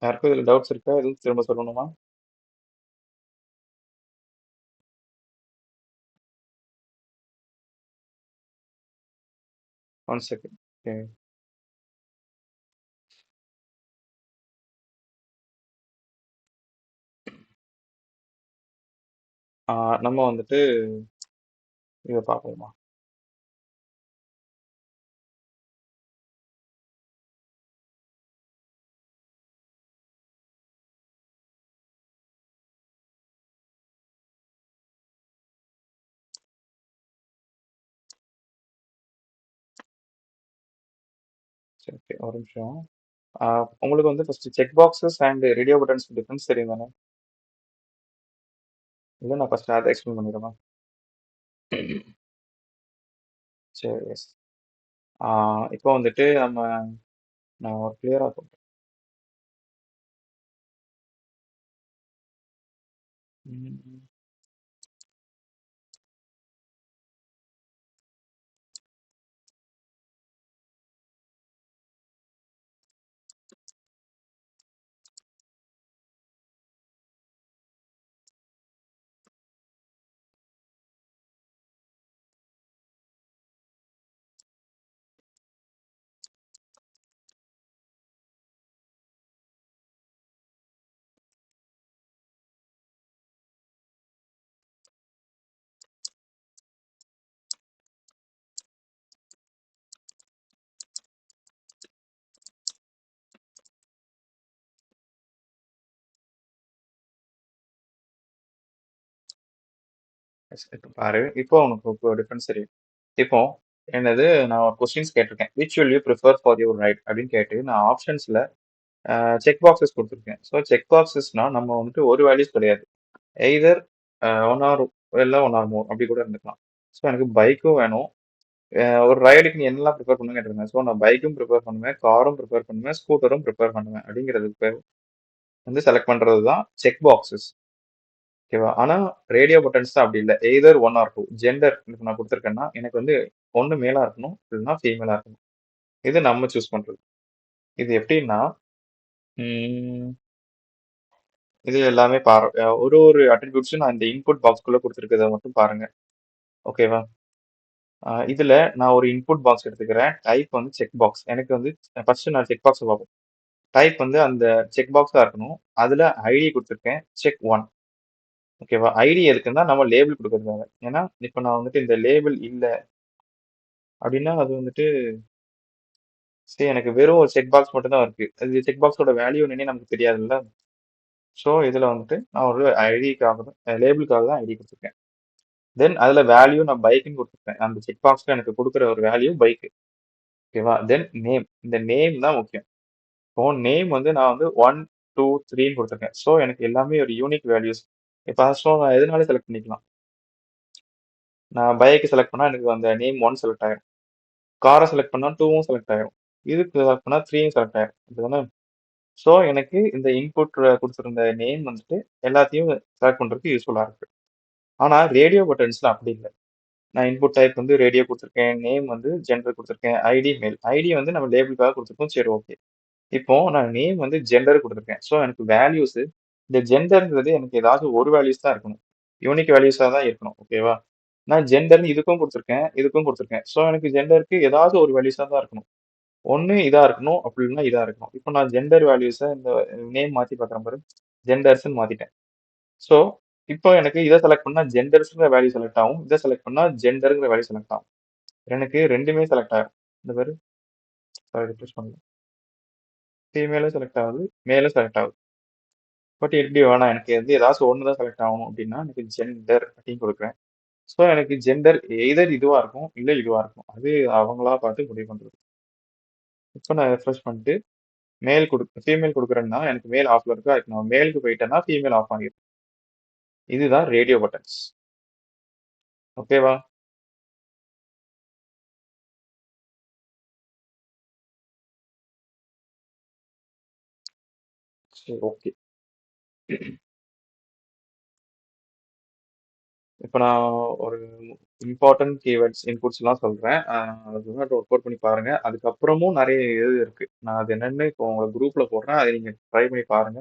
[SPEAKER 1] யாருக்கும் இதுல டவுட்ஸ் இருக்கா? எதுவும் திரும்ப சொல்லணுமா? One second. ஓகே. நம்ம வந்துட்டு இதை பார்ப்போமா? சரி, ஓகே, ஒரு நிமிஷம். உங்களுக்கு வந்து first check boxes and radio buttons difference தெரியும் தானே? இல்லை, நான் ஃபர்ஸ்ட் அதை எக்ஸ்பிளைன் பண்ணிடுறேன். சரி, எஸ். இப்போ வந்துட்டு நான் கிளியரா சொல்றேன். ம், yes. இப்போ பாரு, இப்போ உனக்கு டிஃபரன்ஸ் தெரியும். இப்போ என்னது, நான் ஒரு கொஸ்டின்ஸ் கேட்டிருக்கேன். Which will you prefer for your right அப்படின்னு கேட்டு நான் ஆப்ஷன்ஸ்ல செக் பாக்ஸஸ் கொடுத்துருக்கேன். ஸோ செக் பாக்ஸஸ்னா நம்ம வந்துட்டு ஒரு வேல்யூஸ் கிடையாது. எய்தர் ஒன் ஆர் இல்லை ஒன் ஆர் மோர் அப்படி கூட இருந்துக்கலாம். ஸோ எனக்கு பைக்கும் வேணும். ஒரு ரைடுக்கு நீ என்னெல்லாம் ப்ரிஃபர் பண்ணுன்னு கேட்டிருந்தேன். ஸோ நான் பைக்கும் ப்ரிஃபர் பண்ணுவேன், காரும் ப்ரிஃபர் பண்ணுவேன், ஸ்கூட்டரும் ப்ரிஃபர் பண்ணுவேன் அப்படிங்கிறதுக்கு பேர் வந்து செலக்ட் பண்றது தான் செக் பாக்ஸஸ். ஓகேவா? ஆனா ரேடியோ பட்டன்ஸ் தான் அப்படி இல்லை. Either one or two. Gender நான் கொடுத்துருக்கேன்னா எனக்கு வந்து ஒன்று மேலா இருக்கணும், இல்லைன்னா ஃபீமேலா இருக்கணும். இது நம்ம சூஸ் பண்றது. இது எப்படின்னா, ம், இது எல்லாமே பாரு. ஒரு ஒரு அட்ரிபியூட்ஸும் நான் இந்த இன்புட் பாக்ஸ்குள்ள கொடுத்துருக்கதை மட்டும் பாருங்க. ஓகேவா? இதுல நான் ஒரு இன்புட் பாக்ஸ் எடுத்துக்கிறேன். டைப் வந்து செக் பாக்ஸ். எனக்கு வந்து ஃபர்ஸ்ட் நான் செக் பாக்ஸ் பார்ப்போம். டைப் வந்து அந்த செக் பாக்ஸா இருக்கணும். அதுல ஐடி கொடுத்துருக்கேன், செக் ஒன். ஓகேவா? ஐடி எதுக்குன்னா நம்ம லேபிள் கொடுக்கறதுக்காக. ஏன்னா இப்ப நான் வந்துட்டு இந்த லேபிள் இல்ல அப்படின்னா அது வந்துட்டு சரி, எனக்கு வெறும் ஒரு செக் பாக்ஸ் மட்டும் தான் இருக்கு. அது செக் பாக்ஸோட வேல்யூ என்னன்னே நமக்கு தெரியாதுல்ல. ஸோ இதுல வந்துட்டு நான் ஒரு ஐடிக்காக தான், லேபிளுக்காக தான் ஐடி கொடுத்துருக்கேன். தென் அதுல வேல்யூ நான் பைக்குன்னு கொடுத்துருக்கேன். அந்த செக் பாக்ஸ்ல எனக்கு கொடுக்குற ஒரு வேல்யூ பைக். ஓகேவா? தென் நேம். இந்த நேம் தான் முக்கியம். இப்போ நேம் வந்து நான் வந்து 1, 2, 3ன்னு கொடுத்துருக்கேன். ஸோ எனக்கு எல்லாமே ஒரு யூனிக் வேல்யூஸ். இப்போ ஸோ நான் எதனால செலக்ட் பண்ணிக்கலாம். நான் பைக்கு செலக்ட் பண்ணா எனக்கு அந்த நேம் 1 செலக்ட் ஆயிரும். காரை செலக்ட் பண்ணா 2வும் செலக்ட் ஆயிரும். இதுக்கு செலக்ட் பண்ணா 3யும் செலக்ட் ஆயிரும். இதுதானே? ஸோ எனக்கு இந்த இன்புட் கொடுத்துருந்த நேம் வந்துட்டு எல்லாத்தையும் செலக்ட் பண்றதுக்கு யூஸ்ஃபுல்லா இருக்கு. ஆனா ரேடியோ பட்டன்ஸ்ல அப்படி இல்லை. நான் இன்புட் டைப் வந்து ரேடியோ கொடுத்துருக்கேன், நேம் வந்து ஜெண்டர் கொடுத்துருக்கேன், ஐடி மேல். ஐடி வந்து நம்ம லேபிளுக்காக கொடுத்துருக்கோம். சரி, ஓகே. இப்போ நான் நேம் வந்து ஜெண்டர் கொடுத்துருக்கேன். ஸோ எனக்கு வேல்யூஸ் இந்த ஜெண்டர்ங்கிறது எனக்கு ஏதாச்சும் ஒரு வேல்யூஸ் தான் இருக்கணும். யூனிக் வேல்யூஸா தான் இருக்கணும். ஓகேவா? நான் ஜெண்டர்னு இதுக்கும் கொடுத்துருக்கேன், இதுக்கும் கொடுத்துருக்கேன். ஸோ எனக்கு ஜெண்டருக்கு ஏதாச்சும் ஒரு வேல்யூஸா தான் இருக்கணும். ஒண்ணு இதா இருக்கணும், அப்படி இல்லைன்னா இதா இருக்கணும். இப்போ நான் ஜெண்டர் வேல்யூஸை இந்த நேம் மாத்தி பார்க்குறேன் பாரு. ஜெண்டர்ஸ்ன்னு மாத்திட்டேன். ஸோ இப்போ எனக்கு இதை செலக்ட் பண்ணா ஜெண்டர்ஸ்ங்கிற வேல்யூ செலக்ட் ஆகும். இதை செலக்ட் பண்ணா ஜெண்டருங்கிற வேல்யூ செலக்ட் ஆகும். எனக்கு ரெண்டுமே செலக்ட் ஆகும். இந்த பேரு ரிஃப்ரெஷ் பண்ணலாம். ஃபீமேலும் செலக்ட் ஆகுது, மேலும் செலக்ட் ஆகுது. பட் எப்படி வேணாம், எனக்கு வந்து ஏதாச்சும் ஒன்று தான் செலக்ட் ஆகணும் அப்படின்னா எனக்கு ஜெண்டர் அப்படின்னு கொடுக்குறேன். ஸோ எனக்கு ஜெண்டர் எய்தர் இதுவா இருக்கும், இல்லை இதுவா இருக்கும். அது அவங்களா பார்த்து முடிவு பண்றது. இப்போ நான் ரெஃப்ரெஷ் பண்ணிட்டு ஃபீமேல் கொடுக்குறேன்னா எனக்கு மேல் ஆஃப்ல இருக்கு, அதுக்கு நான் மேலுக்கு போயிட்டேன்னா ஃபீமேல் ஆஃப் ஆகிடும். இதுதான் ரேடியோ பட்டன்ஸ். ஓகேவா? சரி, ஓகே. இப்போ நான் ஒரு இம்பார்ட்டன்ட் கீவேர்ட்ஸ் இன்புட்ஸ் எல்லாம் சொல்றேன். அது வந்து ஒர்க் அவுட் பண்ணி பாருங்க. அதுக்கப்புறமும் நிறைய இது இருக்கு. நான் அது என்னன்னு இப்போ உங்க குரூப்ல போடுறேன். அதை நீங்க ட்ரை பண்ணி பாருங்க.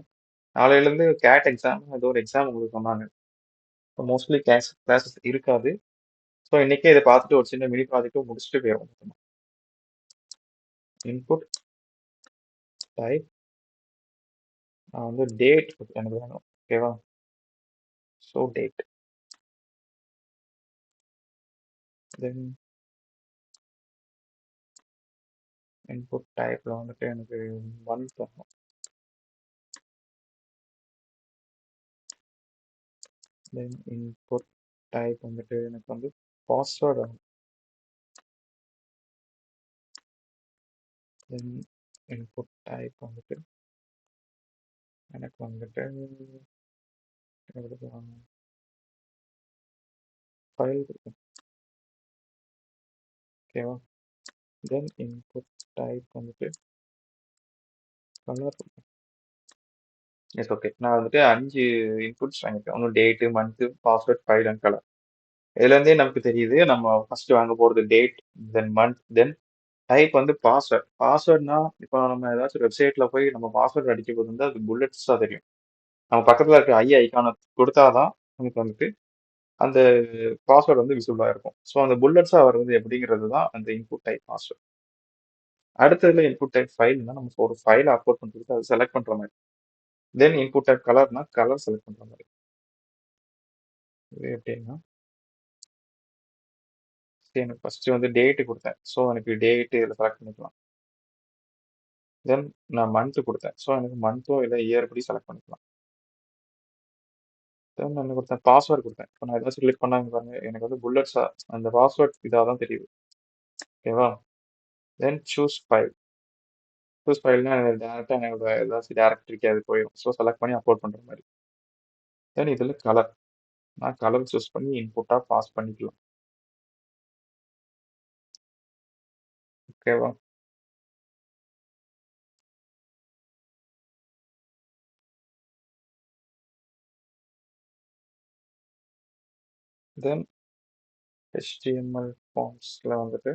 [SPEAKER 1] நாளையில இருந்து கேட் எக்ஸாம் ஏதோ ஒரு எக்ஸாம் உங்களுக்கு சொன்னாங்க. மோஸ்ட்லி கிளாஸஸ் இருக்காது. ஸோ இன்னைக்கே இதை பார்த்துட்டு ஒரு சின்ன மினி ப்ராஜெக்ட்டும் முடிச்சுட்டு போயிடும். இன்புட் டைப் நான் வந்து டேட் எனக்கு வேணும். ஓகேவா? ஸோ டேட் தென் இன்புட் டைப்ல வந்துட்டு எனக்கு மந்த் வேணும். தென் இன்புட் டைப் வந்துட்டு எனக்கு வந்து பாஸ்வேர்டு வேணும். தென் இன்புட் டைப் வந்துட்டு எனக்கு வந்துட்டு ஃபைல் கொடுக்கும். ஓகேவா? தென் இன்புட் டைப் வந்துட்டு கலர் கொடுக்கும். Yes, okay. நான் வந்துட்டு 5 இன்புட்ஸ் வாங்கிட்டேன். ஒன்று date, month, password, file and colour. இதுலேருந்தே நமக்கு தெரியுது நம்ம ஃபர்ஸ்ட் வாங்க போகிறது date, then month, then type வந்து பாஸ்வேர்ட். பாஸ்வேர்ட்னா இப்போ நம்ம ஏதாச்சும் வெப்சைட்ல போய் நம்ம பாஸ்வேர்ட் அடிக்க போது வந்து அது புல்லட்ஸ் தான் தெரியும். நம்ம பக்கத்தில் இருக்க ஐகானை கொடுத்தாதான் நமக்கு வந்துட்டு அந்த பாஸ்வேர்டு வந்து விசிபிளாக இருக்கும். ஸோ அந்த புல்லட்ஸாக வருது எப்படிங்கிறது தான் அந்த இன்புட் டைப் பாஸ்வேர்ட். அடுத்ததுல இன்புட் டைப் ஃபைல்னா நம்ம ஒரு ஃபைலை அப்லோட் பண்ணுறதுக்கு அதை செலக்ட் பண்ணுற மாதிரி. தென் இன்புட் டைப் கலர்னா கலர் செலக்ட் பண்ணுற மாதிரி. இது எப்படின்னா எனக்கு ஃபர்ஸ்ட் வந்து டேட்டு கொடுத்தேன். ஸோ எனக்கு டேட்டு இதில் செலக்ட் பண்ணிக்கலாம். தென் நான் மந்த்து கொடுத்தேன். ஸோ எனக்கு மந்த்தோ இல்லை இயர் படி செலக்ட் பண்ணிக்கலாம். தென் நான் என்ன கொடுத்தேன், பாஸ்வேர்டு கொடுத்தேன். இப்போ நான் ஏதாச்சும் கிளிக் பண்ணாங்க பாருங்க, எனக்கு வந்து புல்லட்ஸா அந்த பாஸ்வேர்ட் இதாக தான் தெரியுது. ஓகேவா? தென் சூஸ் ஃபைல்னா டேரெக்டாக என்னோட ஏதாச்சும் டேரக்டரிக்கு அது போயிடும். ஸோ செலக்ட் பண்ணி அப்லோட் பண்ணுற மாதிரி. தென் இதில் கலர் நான் கலர் சூஸ் பண்ணி இன்புட்டாக பாஸ் பண்ணிக்கலாம். ஓகேவா? தென் HTML ஃபார்ம்ஸில் வந்துட்டு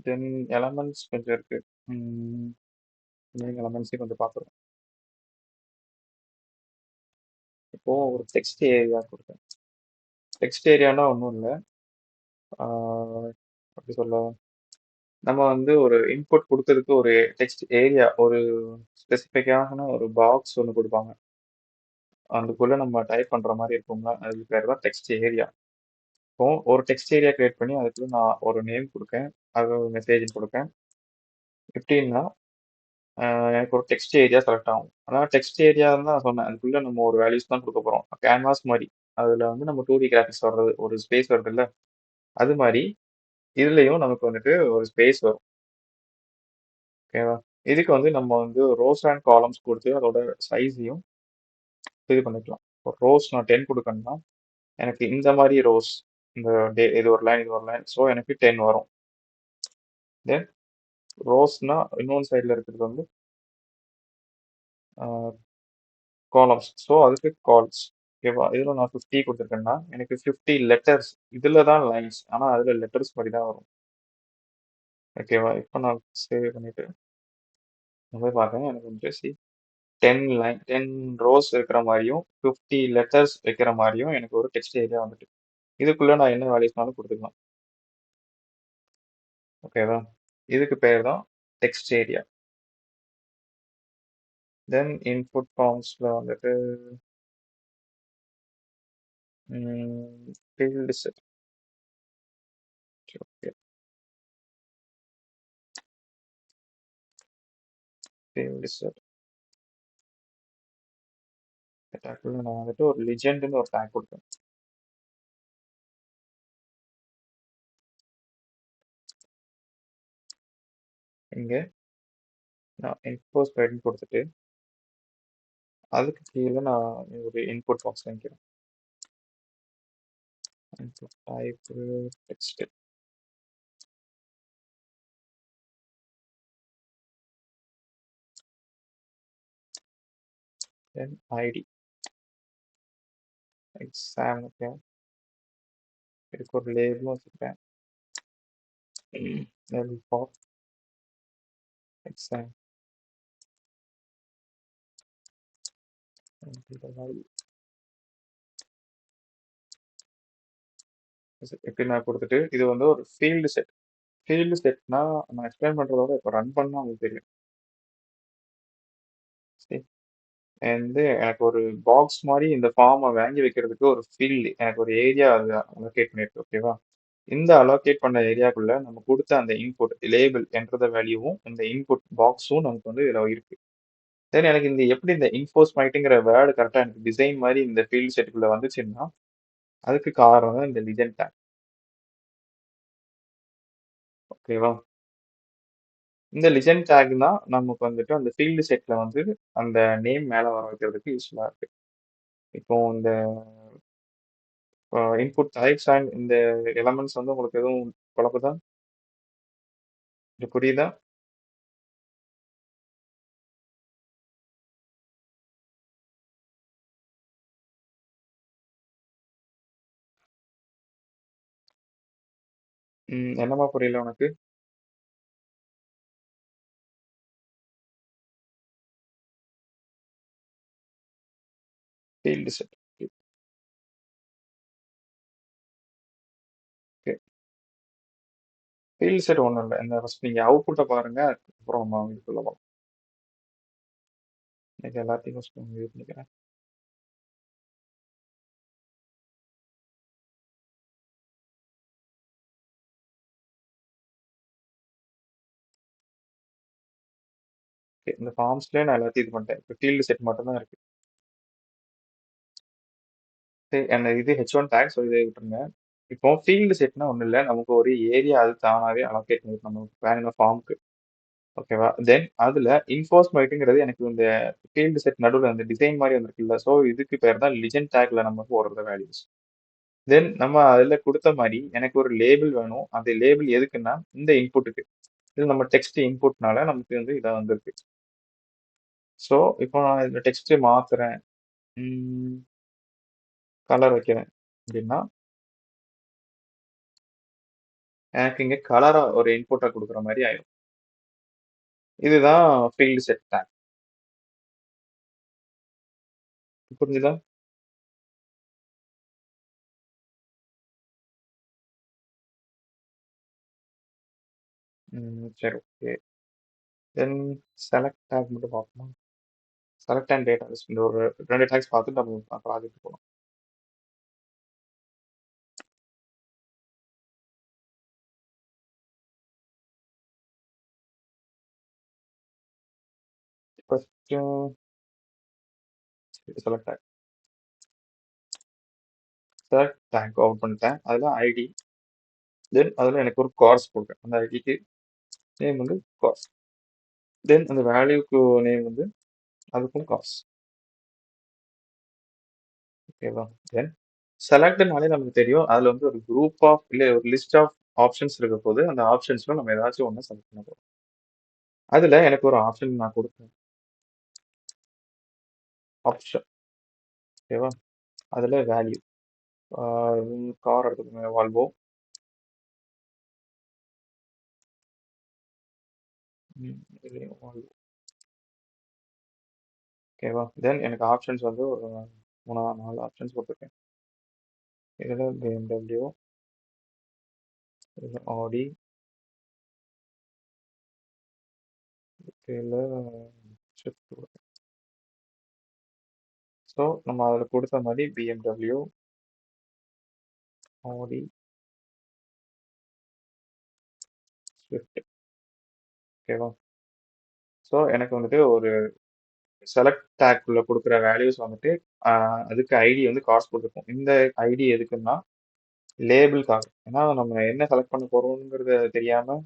[SPEAKER 1] தென் எலமெண்ட்ஸ் கொஞ்சம் இருக்கு. எலமெண்ட்ஸையும் கொஞ்சம் பார்க்குறோம். இப்போ ஒரு டெக்ஸ்ட் ஏரியா கொடுத்தேன். டெக்ஸ்ட் ஏரியானா ஒன்றும் இல்லை, அப்படி சொல்ல நம்ம வந்து ஒரு இன்புட் கொடுக்கறதுக்கு ஒரு டெக்ஸ்ட் ஏரியா ஒரு ஸ்பெசிஃபிக்கான ஒரு பாக்ஸ் ஒன்று கொடுப்பாங்க. அதுக்குள்ள நம்ம டைப் பண்ற மாதிரி இருக்கும்ல, அதுக்கு பேர் தான் டெக்ஸ்ட் ஏரியா. இப்போ ஒரு டெக்ஸ்ட் ஏரியா கிரியேட் பண்ணி அதுக்குள்ள நான் ஒரு நேம் கொடுக்கேன், அது ஒரு மெசேஜ் கொடுப்பேன். எப்படின்னா எனக்கு ஒரு டெக்ஸ்ட் ஏரியா செலக்ட் ஆகும். அதான் டெக்ஸ்ட் ஏரியா தான் நான் சொன்னேன், அதுக்குள்ள நம்ம ஒரு வேல்யூஸ் தான் கொடுக்க போறோம். கேன்வாஸ் மாதிரி அதுல வந்து நம்ம 2D கிராஃபிக்ஸ் வர்றது ஒரு ஸ்பேஸ் வருது இல்ல, அது மாதிரி இதுலயும் நமக்கு வந்துட்டு ஒரு ஸ்பேஸ் வரும். ஓகேவா? இதுக்கு வந்து நம்ம வந்து ரோஸ் அண்ட் காலம்ஸ் கொடுத்து அதோட சைஸையும் இது பண்ணிக்கலாம். ஒரு ரோஸ் நான் 10 கொடுக்கணும்னா எனக்கு இந்த மாதிரி ரோஸ், இந்த இது ஒரு லைன் இது ஒரு லைன், ஸோ எனக்கு 10 வரும். தென் ரோஸ்னா இன்னொன்று சைடில் இருக்கிறது வந்து காலம்ஸ், ஸோ அதுக்கு கால்ஸ். ஓகேவா? இதில் நான் 50 கொடுத்துருக்கேன்னா எனக்கு 50 லெட்டர்ஸ், இதில் தான் லைன்ஸ், ஆனால் அதில் லெட்டர்ஸ் மாதிரி தான் வரும். ஓகேவா? இப்போ நான் சேவ் பண்ணிட்டு நான் போய் பார்க்கேன், எனக்கு வந்து 10 ரோஸ் இருக்கிற மாதிரியும் 50 லெட்டர்ஸ் வைக்கிற மாதிரியும் எனக்கு ஒரு டெக்ஸ்ட் ஏரியா வந்துட்டு இதுக்குள்ள நான் என்ன வேல்யூஸ்னாலும் கொடுத்துக்கலாம். ஓகேவா? இதுக்கு பேர் தான் டெக்ஸ்ட் ஏரியா. தென் இன்புட் ஃபார்ம்ஸ்ல வந்துட்டு field set. Okay, field set டேக்குள்ள நான் வந்துட்டு ஒரு லிஜெண்ட்னு ஒரு டேக் கொடுப்பேன். இங்க நான் இன்போஸ் பைட்னு கொடுத்துட்டு அதுக்கு கீழே நான் ஒரு இன்புட் பாக்ஸ் வாங்கிக்கிறேன். இன்புட் டைப் டெக்ஸ்ட், தென் ஐடி எக்ஸாம். ஓகே, இதுக்கு ஒரு லேபிளும் வச்சுருக்கேன். Label for exam. இப்படி நான் கொடுத்துட்டு இது வந்து ஒரு ஃபீல்டு செட். ஃபீல்டு செட்னா நான் எக்ஸ்பிளைன் பண்றதோட இப்போ ரன் பண்ணா உங்களுக்கு தெரியும். சரி, வந்து எனக்கு ஒரு பாக்ஸ் மாதிரி இந்த ஃபார்மை வாங்கி வைக்கிறதுக்கு ஒரு ஃபீல்டு, எனக்கு ஒரு ஏரியா அது அலோகேட் பண்ணியிருக்கு. ஓகேவா? இந்த அலோகேட் பண்ண ஏரியாக்குள்ள நம்ம கொடுத்த அந்த இன்புட் லேபிள் என்ற வேல்யூவும் இந்த இன்புட் பாக்ஸும் நமக்கு வந்து இதில் இருக்கு. தென் எனக்கு இந்த எப்படி இந்த இன்ஃபோஸ் மைட்டுங்கிற வேர்டு கரெக்டாக எனக்கு டிசைன் மாதிரி இந்த ஃபீல்டு செட்டுக்குள்ள வந்துச்சுன்னா அதுக்கு காரணம் தான் இந்த லிஜெண்ட் டேக். ஓகேவா? இந்த லிஜெண்ட் டேக் தான் நமக்கு வந்துட்டு அந்த ஃபீல்டு செட்ல வந்து அந்த நேம் மேல வர வைக்கிறதுக்கு யூஸ்ஃபுல்லா இருக்கு. இப்போ இந்த இன்புட் டைப்ஸ் அண்ட் இந்த எலமெண்ட்ஸ் வந்து உங்களுக்கு எதுவும் குழப்பதா? இது புரியுதா? என்னமா புரியல உனக்கு? Field set. Okay, field set ஒன்றும் இல்லை. இந்த ஃபர்ஸ்ட் நீங்கள் அவுட்புட்டை பாருங்க, அதுக்கப்புறம் நம்ம இதுக்குள்ள போகலாம். இன்னைக்கு எல்லாத்தையும் ஃபர்ஸ்ட் இது பண்ணிக்கிறேன். ஓகே, இந்த ஃபார்ம்ஸ்லேயே நான் எல்லாத்தையும் இது பண்ணிட்டேன். இப்போ ஃபீல்டு செட் மட்டும் தான் இருக்கு. சரி, அந்த இது H1 டேக், ஸோ இதை விட்டுருங்க. இப்போ ஃபீல்டு செட்னா ஒன்றும் இல்லை, நமக்கு ஒரு ஏரியா அது தானாகவே அலோகேட் பண்ணிருக்கும் நம்ம வேணுங்கிற ஃபார்முக்கு. ஓகேவா? தென் அதில் இன்ஃபோஸ் மைட்டுங்கிறது எனக்கு இந்த ஃபீல்டு செட் நடுவில் அந்த டிசைன் மாதிரி வந்திருக்குல்ல, ஸோ இதுக்கு பேர் தான் லிஜெண்ட் டேக்ல நம்ம போடுற வேல்யூஸ். தென் நம்ம அதில் கொடுத்த மாதிரி எனக்கு ஒரு லேபிள் வேணும். அந்த லேபிள் எதுக்குன்னா இந்த இன்புட்டுக்கு. இது நம்ம டெக்ஸ்ட் இன்புட்னால நமக்கு வந்து இதாக வந்திருக்கு. ஸோ இப்போ நான் இந்த டெக்ஸ்ட் மாத்துறேன், கலர் வைக்கிறேன் அப்படின்னா எனக்கு இங்க கலரா ஒரு இன்புட்டை கொடுக்குற மாதிரி ஆயிடும். இதுதான் ஃபீல்டு செட் டேக். புரிஞ்சுதா? சரி, ஓகே. தென் செலக்ட் டேக் மட்டும் பார்ப்போம். செலக்ட் அண்ட் டேட்டா இந்த ஒரு 2 டேக்ஸ் பார்த்துட்டு நம்ம ப்ராஜெக்ட் போகலாம். First select take. Select take open பண்ணிட்டேன். அதில் ஐடி, தென் அதில் எனக்கு ஒரு கார்ஸ் கொடுக்குறேன். அந்த ஐடிக்கு நேம் வந்து கார்ஸ். தென் அந்த வேல்யூக்கு நேம் வந்து அதுக்கும் கார்ஸ். ஓகேவா? தென் செலக்ட்னாலே நமக்கு தெரியும் அதில் வந்து ஒரு குரூப் ஆஃப் இல்லை ஒரு லிஸ்ட் ஆஃப் ஆப்ஷன்ஸ் இருக்க போது அந்த ஆப்ஷன்ஸ்ல நம்ம ஏதாச்சும் ஒன்று செலக்ட் பண்ண போகிறோம். அதில் எனக்கு ஒரு ஆப்ஷன் நான் கொடுப்பேன். ஆப்ஷன். ஓகேவா? அதில் வேல்யூ கார் எடுத்துக்கோங்க, வால்வோ. வால்வோ. ஓகேவா? தென் எனக்கு ஆப்ஷன்ஸ் வந்து ஒரு 4 ஆப்ஷன்ஸ் கொடுத்துருக்கேன். இதில் BMW, இதில் ஆடி, இதில் ஸ்விஃப்ட். ஸோ நம்ம அதில் கொடுத்த மாதிரி BMW, Audi, ஸ்விஃப்ட். ஓகேவா? ஸோ எனக்கு வந்துட்டு ஒரு செலக்ட் டேக்குள்ள கொடுக்குற வேல்யூஸ் வந்துட்டு அதுக்கு ஐடி வந்து காசு கொடுத்துருக்கோம். இந்த ஐடி எதுக்குன்னா லேபிள்காக. ஏன்னா நம்ம என்ன செலக்ட் பண்ண போறோம்ங்கிறத தெரியாம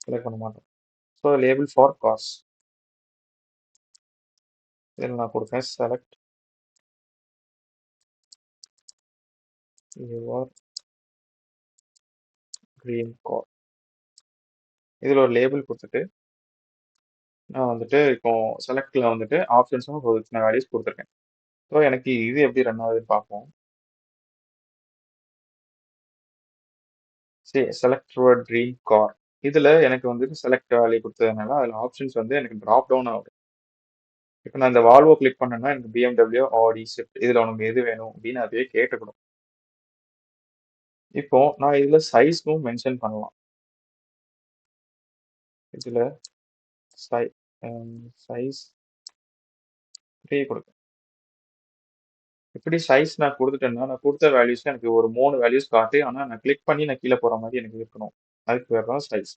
[SPEAKER 1] செலக்ட் பண்ண மாட்டோம். So label for cars. இதில் நான் கொடுப்பேன் செலக்ட் யுவர் ட்ரீம் கார். இதில் ஒரு லேபிள் கொடுத்துட்டு நான் வந்துட்டு இப்போ செலக்ட்ல வந்துட்டு ஆப்ஷன்ஸும் ஒரு சின்ன வேல்யூஸ் கொடுத்துருக்கேன். ஸோ எனக்கு இது எப்படி ரன் ஆகுதுன்னு பார்ப்போம். சரி, செலக்ட் யுவர் ட்ரீம் கார். இதுல எனக்கு வந்துட்டு செலக்ட் வேல்யூ கொடுத்ததுனால அதில் ஆப்ஷன்ஸ் வந்து எனக்கு ட்ராப் டவுன் ஆகுது. இப்போ நான் இந்த வால்வோ கிளிக் பண்ணேன்னா எனக்கு BMW, ஆடி, ஸ்விஃப்ட் இதுல உனக்கு எது வேணும் அப்படின்னு அதுவே கேட்டுக்கணும். இப்போ நான் இதுல சைஸ்க்கும் மென்ஷன் பண்ணலாம். இதுல சை சைஸ் கொடுக்கும். இப்படி சைஸ் நான் கொடுத்துட்டேன்னா நான் கொடுத்த வேல்யூஸ் எனக்கு ஒரு 3 வேல்யூஸ் காட்டு. ஆனா நான் கிளிக் பண்ணி நான் கீழே போற மாதிரி எனக்கு இருக்கணும். அதுக்கு பேர் தான் சைஸ்.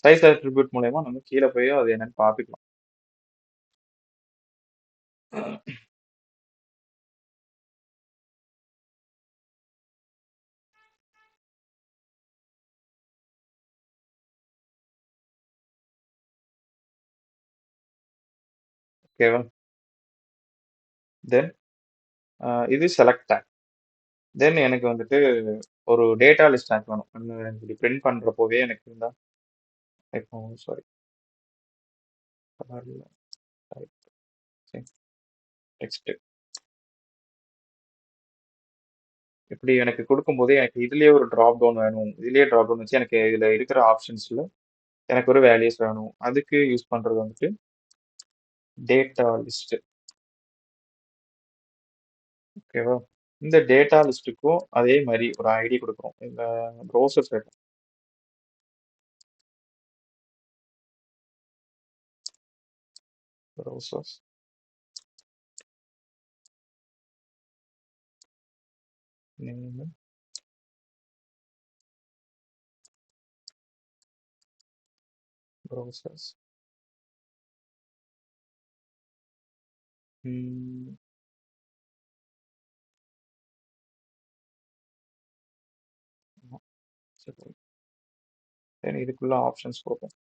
[SPEAKER 1] சைஸ் அட்ரிபியூட் மூலயமா நம்ம கீழே போய் அது என்னன்னு பார்த்துக்கலாம். ஓகேவா? தென் இது செலக்ட் டேக். தென் எனக்கு வந்துட்டு ஒரு டேட்டா லிஸ்ட் டேக் வேணும். எனக்கு இப்படி பிரிண்ட் பண்றப்போவே எனக்கு இருந்தா இப்போ சாரி டெக்ஸ்ட் இப்படி எனக்கு கொடுக்கும்போதே எனக்கு இதுலயே ஒரு டிராப் டவுன் வேணும். இதுலயே டிராப் டவுன் வச்சு எனக்கு இதுல இருக்கிற ஆப்ஷன்ஸ்ல எனக்கு ஒரு வேல்யூஸ் வேணும். அதுக்கு யூஸ் பண்றது வந்துட்டு டேட்டா லிஸ்ட். ஓகேவா? இந்த டேட்டா லிஸ்ட்டுக்கும் அதே மாதிரி ஒரு ஐடி கொடுக்குறோம். இந்த browser set browsers name browsers சரி, இதுக்குள்ள ஆப்ஷன்ஸ் கொடுப்போம்.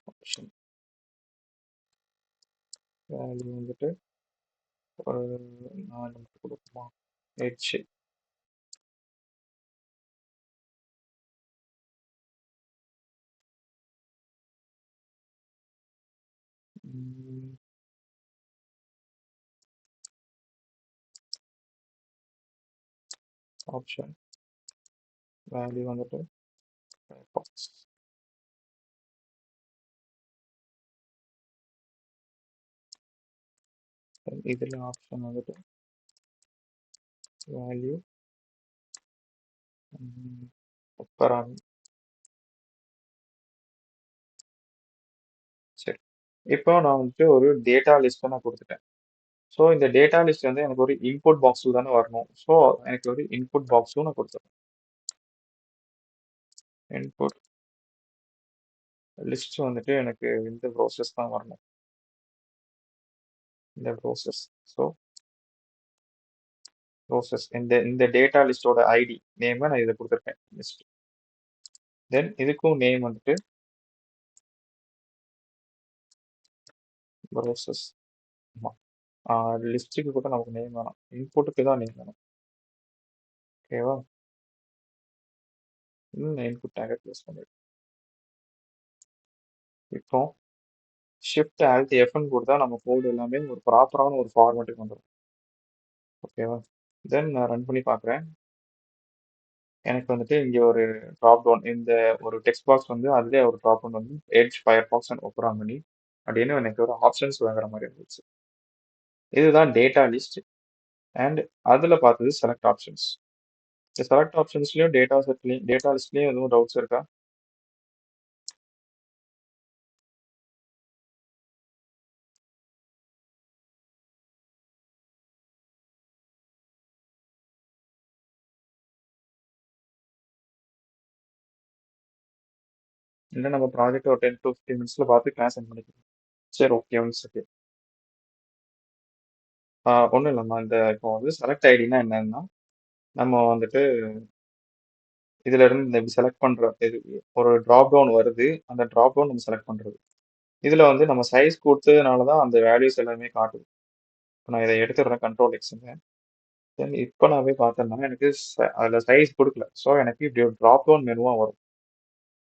[SPEAKER 1] ஆப்ஷன் வேல்யூ வந்துட்டு ஒரு 4 கொடுக்குமா? ஹெச் ஆப்ஷன் வேல்யூ வந்துட்டு பாக்ஸ். இதில் ஆப்ஷன் வந்துட்டு வேல்யூ பராமி. சரி, இப்போ நான் வந்துட்டு ஒரு டேட்டா லிஸ்ட்டை நான் கொடுத்துட்டேன். ஸோ இந்த டேட்டா லிஸ்ட் வந்து எனக்கு ஒரு இன்புட் பாக்ஸில் தானே வரணும். ஸோ எனக்கு ஒரு இன்புட் பாக்ஸும் நான் கொடுத்துருக்கேன். இன்புட் லிஸ்ட் வந்துட்டு எனக்கு இந்த ப்ரோசஸ் தான் வரணும். இந்த ப்ரோசஸ். ஸோ ப்ரோசஸ் இந்த டேட்டா லிஸ்டோட ஐடி நேமை நான் இதை கொடுத்துருக்கேன் லிஸ்ட். தென் இதுக்கும் நேம் வந்துட்டு ப்ரோசஸ். லிஸ்ட்டுக்கு கூட நமக்கு நேம் வேணும். இன்புட்டுக்கு தான் நேம் வேணும். ஓகேவா? இன்புட் டேகை க்ளோஸ் பண்ணிடுறேன். இப்போ ஷிஃப்ட் ஆல்ட் எஃப்னு கொடுத்தா நம்ம கோடு எல்லாமே ஒரு ப்ராப்பரான ஒரு ஃபார்மேட்டுக்கு வந்துடும். ஓகேவா? தென் நான் ரன் பண்ணி பார்க்குறேன். எனக்கு வந்துட்டு இங்கே ஒரு ட்ராப் டவுன் இந்த ஒரு டெக்ஸ்ட் பாக்ஸ் வந்து அதுலேயே ஒரு ட்ராப் டவுன் வந்து Edge Firefox and Opera Mini அப்படின்னு எனக்கு ஒரு ஆப்ஷன்ஸ் வாங்குற மாதிரி இருந்துச்சு. இதுதான் டேட்டா லிஸ்ட். அண்ட் அதில் பார்த்தது செலக்ட் ஆப்ஷன்ஸ். இந்த செலக்ட் ஆப்ஷன்ஸ்லையும் டேட்டா செட்லையும் டேட்டா லிஸ்ட்லையும் எதுவும் டவுட்ஸ் இருக்கா? இல்லை நம்ம ப்ராஜெக்ட் ஒரு 10 to 15 மினிட்ஸ்ல பார்த்து கிளாஸ் என் பண்ணிக்கலாம். சரி, ஓகே, ஒன்ஸ் ஓகே. ஒன்றும் இல்லைம்மா, இந்த இப்போ வந்து செலக்ட் ஐடினா என்னன்னா, நம்ம வந்துட்டு இதுல இருந்து இந்த செலக்ட் பண்ற இது ஒரு டிராப் டவுன் வருது. அந்த டிராப் டவுன் நம்ம செலக்ட் பண்றது. இதுல வந்து நம்ம சைஸ் கொடுத்ததுனால தான் அந்த வேல்யூஸ் எல்லாமே காட்டுது. இப்போ நான் இதை எடுத்துடுறேன், கண்ட்ரோல் எக்ஸுங்க. தென் இப்போ நான் போய் பார்த்தேன்னா எனக்கு அதில் சைஸ் கொடுக்கல. ஸோ எனக்கு இப்படி ஒரு ட்ராப் டவுன் மெனுவாக வரும்.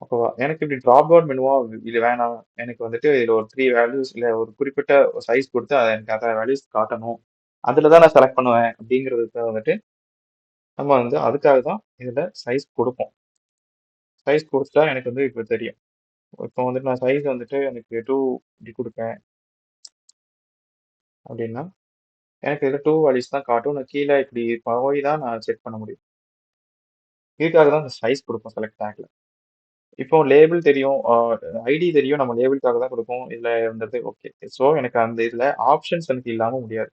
[SPEAKER 1] ஓகேவா? எனக்கு இப்படி ட்ராப் டவுன் மெனுவாக இது வேணாம். எனக்கு வந்துட்டு இதில் ஒரு 3 வேல்யூஸ் இல்லை ஒரு குறிப்பிட்ட சைஸ் கொடுத்து அதை எனக்கு அதை வேல்யூஸ் காட்டணும். அதில் தான் நான் செலக்ட் பண்ணுவேன் அப்படிங்கிறதுக்கு வந்துட்டு நம்ம வந்து அதுக்காக தான் இதில் சைஸ் கொடுப்போம். சைஸ் கொடுத்தா எனக்கு வந்து இப்போ தெரியும். இப்போ வந்துட்டு நான் சைஸ் வந்துட்டு எனக்கு 2 இப்படி கொடுப்பேன் அப்படின்னா எனக்கு இதில் 2 வேல்யூஸ் தான் காட்டும். நான் கீழே இப்படி போய் தான் நான் செக் பண்ண முடியும். இதுக்காக தான் அந்த சைஸ் கொடுப்போம் செலக்ட் டேக்ல. இப்போ லேபிள் தெரியும், ஐடி தெரியும், நம்ம லேபிளுக்காக தான் கொடுப்போம். இதுல இருந்தது ஓகே. ஸோ எனக்கு அந்த இதுல ஆப்ஷன்ஸ் எனக்கு இல்லாம முடியாது.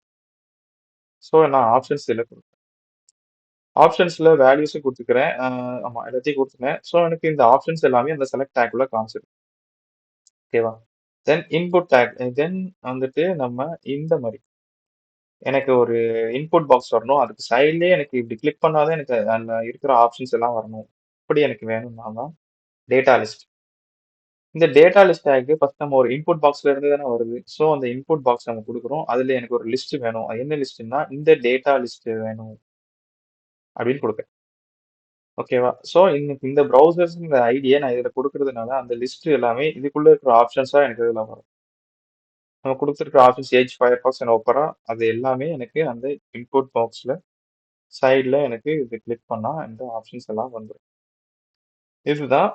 [SPEAKER 1] ஸோ நான் ஆப்ஷன்ஸ் இதில் கொடுப்பேன். ஆப்ஷன்ஸ்ல வேல்யூஸும் கொடுத்துக்கிறேன். ஆமா, எல்லாத்தையும் கொடுத்துக்கிறேன். ஸோ எனக்கு இந்த ஆப்ஷன்ஸ் எல்லாமே அந்த செலக்ட் டேக்குள்ள காமிச்சிடும். ஓகேவா? Then input take. தென் வந்துட்டு நம்ம இந்த மாதிரி எனக்கு ஒரு இன்புட் பாக்ஸ் வரணும். அதுக்கு சைட்லயே எனக்கு இப்படி கிளிக் பண்ணாதான் எனக்கு அதில் இருக்கிற ஆப்ஷன்ஸ் எல்லாம் வரணும். இப்படி எனக்கு வேணும்னா தான் டேட்டா லிஸ்ட். இந்த டேட்டா லிஸ்ட் டேக் ஃபர்ஸ்ட் நம்ம ஒரு இன்புட் பாக்ஸ்ல இருந்து தானே வருது. ஸோ அந்த இன்புட் பாக்ஸ் நம்ம கொடுக்குறோம். அதுல எனக்கு ஒரு லிஸ்ட் வேணும். அது என்ன லிஸ்ட்னா இந்த டேட்டா லிஸ்ட் வேணும் அப்படின்னு கொடுப்பேன். ஓகேவா? ஸோ இன்னைக்கு இந்த ப்ரௌசர்ஸ்ங்கிற ஐடியை நான் இதில் கொடுக்கறதுனால அந்த லிஸ்ட் எல்லாமே இதுக்குள்ள இருக்கிற ஆப்ஷன்ஸா எனக்கு இதில் வரும். நம்ம கொடுத்துருக்க ஆப்ஷன்ஸ் ஏஜ், ஃபயர்பாக்ஸ் அண்ட் ஒப்பரா அது எல்லாமே எனக்கு அந்த இன்புட் பாக்ஸ்ல சைடில் எனக்கு இது கிளிக் பண்ணா இந்த ஆப்ஷன்ஸ் எல்லாம் வந்துடும். இதுதான்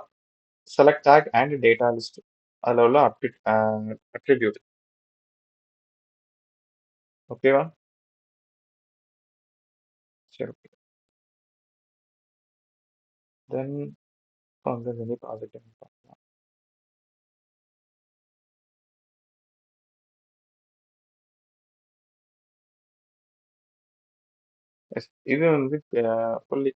[SPEAKER 1] select take and data list. அதில் உள்ள அட்ரிபியூட். ஓகேவா? சரி, ஓகே. தென் வந்து மினி ப்ராஜெக்ட் பார்க்கலாம். இது வந்து ஃபுல்லி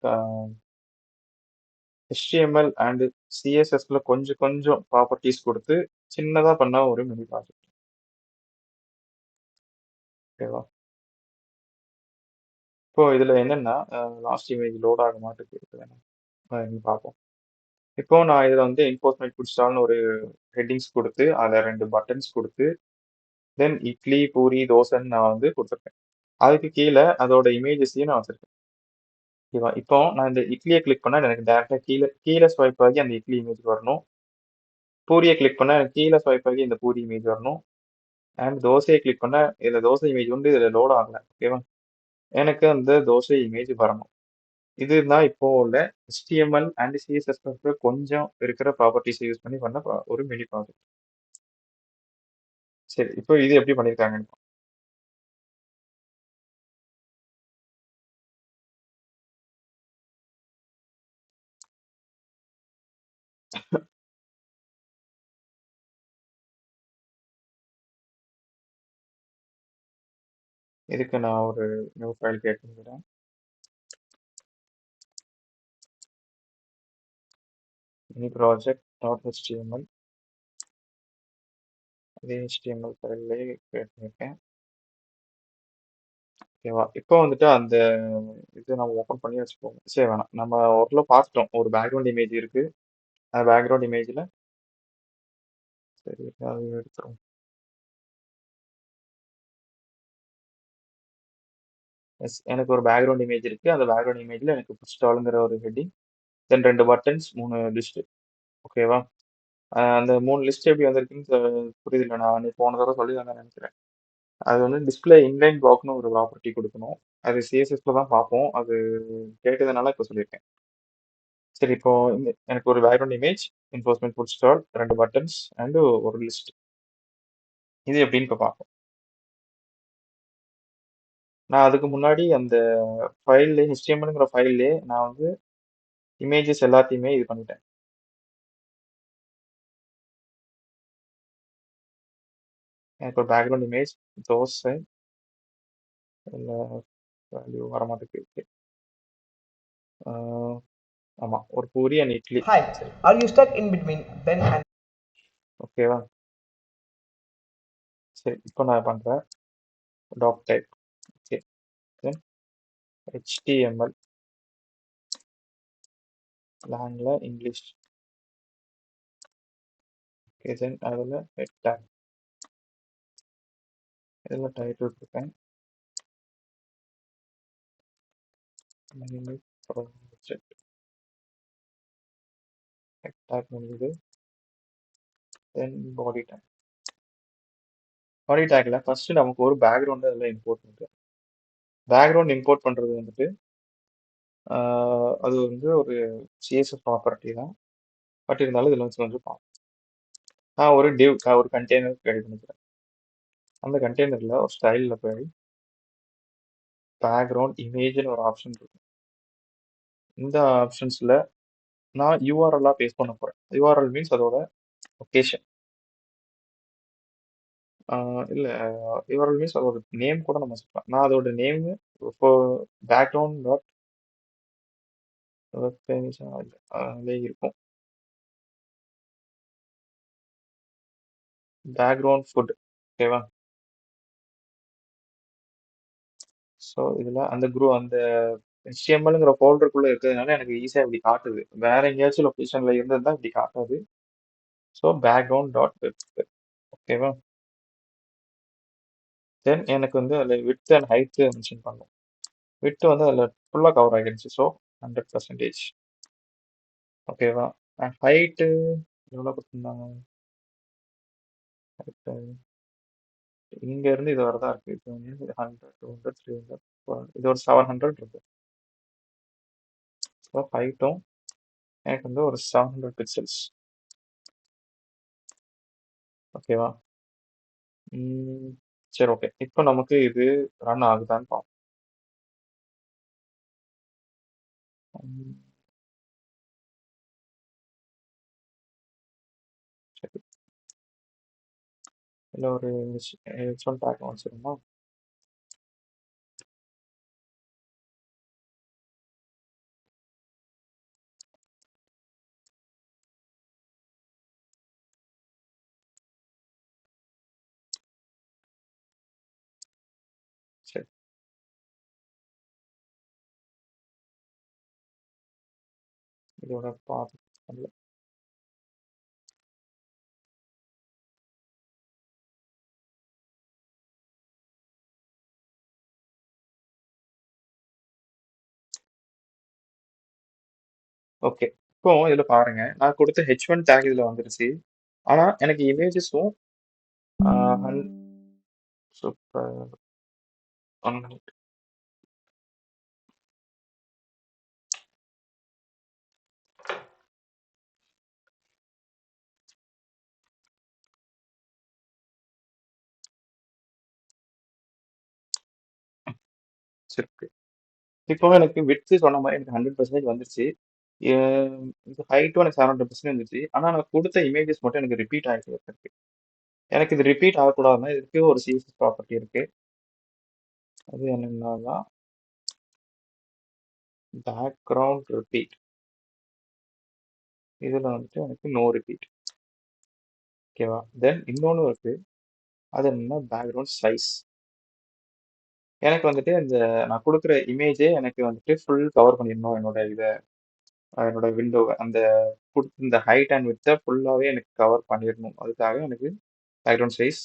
[SPEAKER 1] HTML அண்ட் CSSல கொஞ்சம் கொஞ்சம் ப்ராப்பர்ட்டிஸ் கொடுத்து சின்னதா பண்ண ஒரு மினி ப்ராஜெக்ட். ஓகேவா? இப்போ இதுல என்னன்னா லாஸ்ட் இமேஜ் லோட் ஆக மாட்டேங்குது பார்ப்போம். இப்போ நான் இதுல வந்து என்ஃபோர்ஸ்மெண்ட் புட்ஸ்டால்னு ஒரு ஹெட்டிங்ஸ் கொடுத்து அதில் 2 பட்டன்ஸ் கொடுத்து தென் இட்லி, பூரி, தோசைன்னு நான் வந்து கொடுத்துருக்கேன். அதுக்கு கீழே அதோட இமேஜஸையும் நான் வச்சிருக்கேன். ஓகேவா? இப்போ நான் இந்த இட்லியை கிளிக் பண்ணா எனக்கு டேரக்டா கீழே கீழே ஸ்வைப் ஆகி அந்த இட்லி இமேஜ் வரணும். பூரியை கிளிக் பண்ணா எனக்கு கீழே ஸ்வைப் ஆகி இந்த பூரி இமேஜ் வரணும். அண்ட் தோசையை கிளிக் பண்ணா இதுல தோசை இமேஜ் வந்து இதுல லோட் ஆகல. ஓகேவா? எனக்கு அந்த தோசை இமேஜ் வரணும். இதுதான் இப்போ உள்ள HTML அண்ட் CSS கொஞ்சம் இருக்கிற ப்ராப்பர்ட்டிஸை யூஸ் பண்ணி பண்ண ஒரு மினி ப்ராஜெக்ட். சரி, இப்போ இது எப்படி பண்ணியிருக்காங்கன்னு பார்ப்போம். இதுக்கு நான் ஒரு நியூ ஃபைல் கிரியேட் பண்ணிக்கிறேன். Mini project dot HTML. அதே HTML ஃபைல்லே கிரியேட் பண்ணியிருக்கேன். ஓகேவா? இப்போ வந்துட்டு அந்த இது நம்ம ஓப்பன் பண்ணி வச்சுப்போம். சரி, வேணாம், நம்ம ஓரளவு பார்த்துட்டோம். ஒரு பேக்ரவுண்ட் இமேஜ் இருக்கு. அந்த பேக்ரவுண்ட் இமேஜ்ல சரி அது எடுத்துரும். எஸ், எனக்கு ஒரு பேக்ரவுண்ட் இமேஜ் இருக்கு. அந்த பேக்ரவுண்ட் இமேஜ்ல எனக்கு புட்ஸ்டால்ங்கிற ஒரு ஹெட்டிங், தென் 2 பட்டன்ஸ், 3 லிஸ்ட். ஓகேவா? அந்த 3 லிஸ்ட் எப்படி வந்திருக்குன்னு புரியுதுல்ல? நான் நீ போன தடவை சொல்லி தான் நினைக்கிறேன். அது வந்து டிஸ்பிளே இன்லைன் பிளாக்னு ஒரு ப்ராப்பர்ட்டி கொடுக்கணும். அது CSSல தான் பார்ப்போம். அது கேட்டதுனால இப்போ சொல்லியிருக்கேன். சரி, இப்போ எனக்கு ஒரு பேக்ரவுண்ட் இமேஜ், என்ஃபோர்ஸ்மெண்ட் புட்ஸ்டால், 2 பட்டன்ஸ் அண்ட் ஒரு லிஸ்ட். இது எப்படின்னு இப்போ பார்ப்போம். நான் அதுக்கு முன்னாடி அந்த ஃபைல்லே HTMLங்கிற ஃபைல்லே நான் வந்து இமேஜஸ் எல்லாத்தையுமே இது பண்ணிட்டேன். எனக்கு ஒரு பேக்ரவுண்ட் இமேஜ் தோசை இல்லை வேல்யூ வரமாட்டேங்குது. ஆமா, ஒரு பூரி அண்ட் இட்லி.
[SPEAKER 2] Hi,
[SPEAKER 1] சரி,
[SPEAKER 2] are you stuck in between pen and
[SPEAKER 1] ஓகேவா? சரி, இப்போ நான் பண்றேன். Doc type. Okay, then HTML லாங்ல இங்கிலீஷ். ஓகே, தென் அதில் ஹெட் டேக். இதில் டைட்டில் கொடுப்பேன். ப்ராஜெக்ட் ஹெட் டேக் முடியுது. தென் பாடி டேக். பாடி டேக்ல ஃபர்ஸ்ட் நமக்கு ஒரு பேக்ரவுண்ட் அதில் இம்போர்ட் பண்ணுறோம். பேக்ரவுண்ட் இம்போர்ட் பண்ணுறது வந்துட்டு அது வந்து ஒரு சிஎஸ்எஸ் ப்ராப்பர்ட்டி தான். பட் இருந்தாலும் இதில் வந்து கொஞ்சம் பார்ப்போம். நான் ஒரு டிவ் ஒரு கண்டெய்னர் ரெடி பண்ணிக்கிறேன். அந்த கண்டெய்னரில் ஒரு ஸ்டைலில் போய் பேக்ரவுண்ட் இமேஜ்னு ஒரு ஆப்ஷன் இருக்கு. இந்த ஆப்ஷன்ஸில் நான் யூஆர்எல்லாக பேஸ்ட் பண்ண போகிறேன். யூஆர்எல் மீன்ஸ் அதோட லொக்கேஷன். இல்லை, யூஆர்எல் மீன்ஸ் அதோட நேம் கூட நம்ம சொல்லலாம். நான் அதோட நேம் இப்போ பேக்ரவுண்ட் டாட் அதிலே இருக்கும். Background food. ஓகேவா? ஸோ இதில் அந்த அந்த HTMLங்கிற ஃபோல்டருக்குள்ளே இருக்கிறதுனால எனக்கு ஈஸியாக இப்படி காட்டுது. வேற எங்கேயாச்சும் லொக்கேஷனில் இருந்ததுதான் இப்படி காட்டாது. So background dot web. ஓகேவா? தென் எனக்கு வந்து அதில் விட்த் அண்ட் ஹைட்டு மென்ஷன் பண்ணும். விட்த் வந்து அதில் ஃபுல்லாக கவர் ஆகிடுச்சு. ஸோ 100%. ஓகேவா? ஹைட்டு எவ்வளோ கொடுத்துருந்தாங்க? ஹைட்டு இங்கேருந்து இது வரதான் இருக்குது. இது வந்து 100, 200, 300, இது ஒரு 700 இருக்கு. ஸோ ஹைட்டும் எனக்கு வந்து ஒரு 700 பிக்சல்ஸ். ஓகேவா? சரி, ஓகே. இப்போ நமக்கு இது ரன் ஆகுதான்னு பார்ப்போம். சரி, இல்லை ஒரு H1 டேக் வச்சுருமா? சரி, இதோட பாத்து ஓகே. இப்போ இதில் பாருங்க, நான் கொடுத்த H1 டேக் இதில் வந்துருச்சு. ஆனால் எனக்கு இமேஜஸும் சூப்பர் 1 மினிட். சரி, ஓகே. இப்போ எனக்கு விட்த் சொன்ன மாதிரி எனக்கு 100% வந்துருச்சு. இது ஹைட்டும் எனக்கு 700% வந்துருச்சு. ஆனால் நான் கொடுத்த இமேஜஸ் மட்டும் எனக்கு ரிப்பீட் ஆகிட்டு இருக்கு. எனக்கு இது ரிப்பீட் ஆகக்கூடாதுன்னா இதுக்கு ஒரு சிஎஸ்எஸ் ப்ராப்பர்ட்டி இருக்கு. அது என்னன்னா பேக்ரவுண்ட் ரிப்பீட். இதில் வந்துட்டு எனக்கு நோ ரிப்பீட். ஓகேவா? தென் இன்னொன்று இருக்கு. அது என்னன்னா பேக்ரவுண்ட் சைஸ். எனக்கு வந்துட்டு இந்த நான் கொடுக்குற இமேஜே எனக்கு வந்துட்டு ஃபுல் கவர் பண்ணிடணும் என்னோட விண்டோவை. அந்த கொடுத்த இந்த ஹைட் அண்ட் வித்தை ஃபுல்லாகவே எனக்கு கவர் பண்ணிடணும். அதுக்காக எனக்கு background size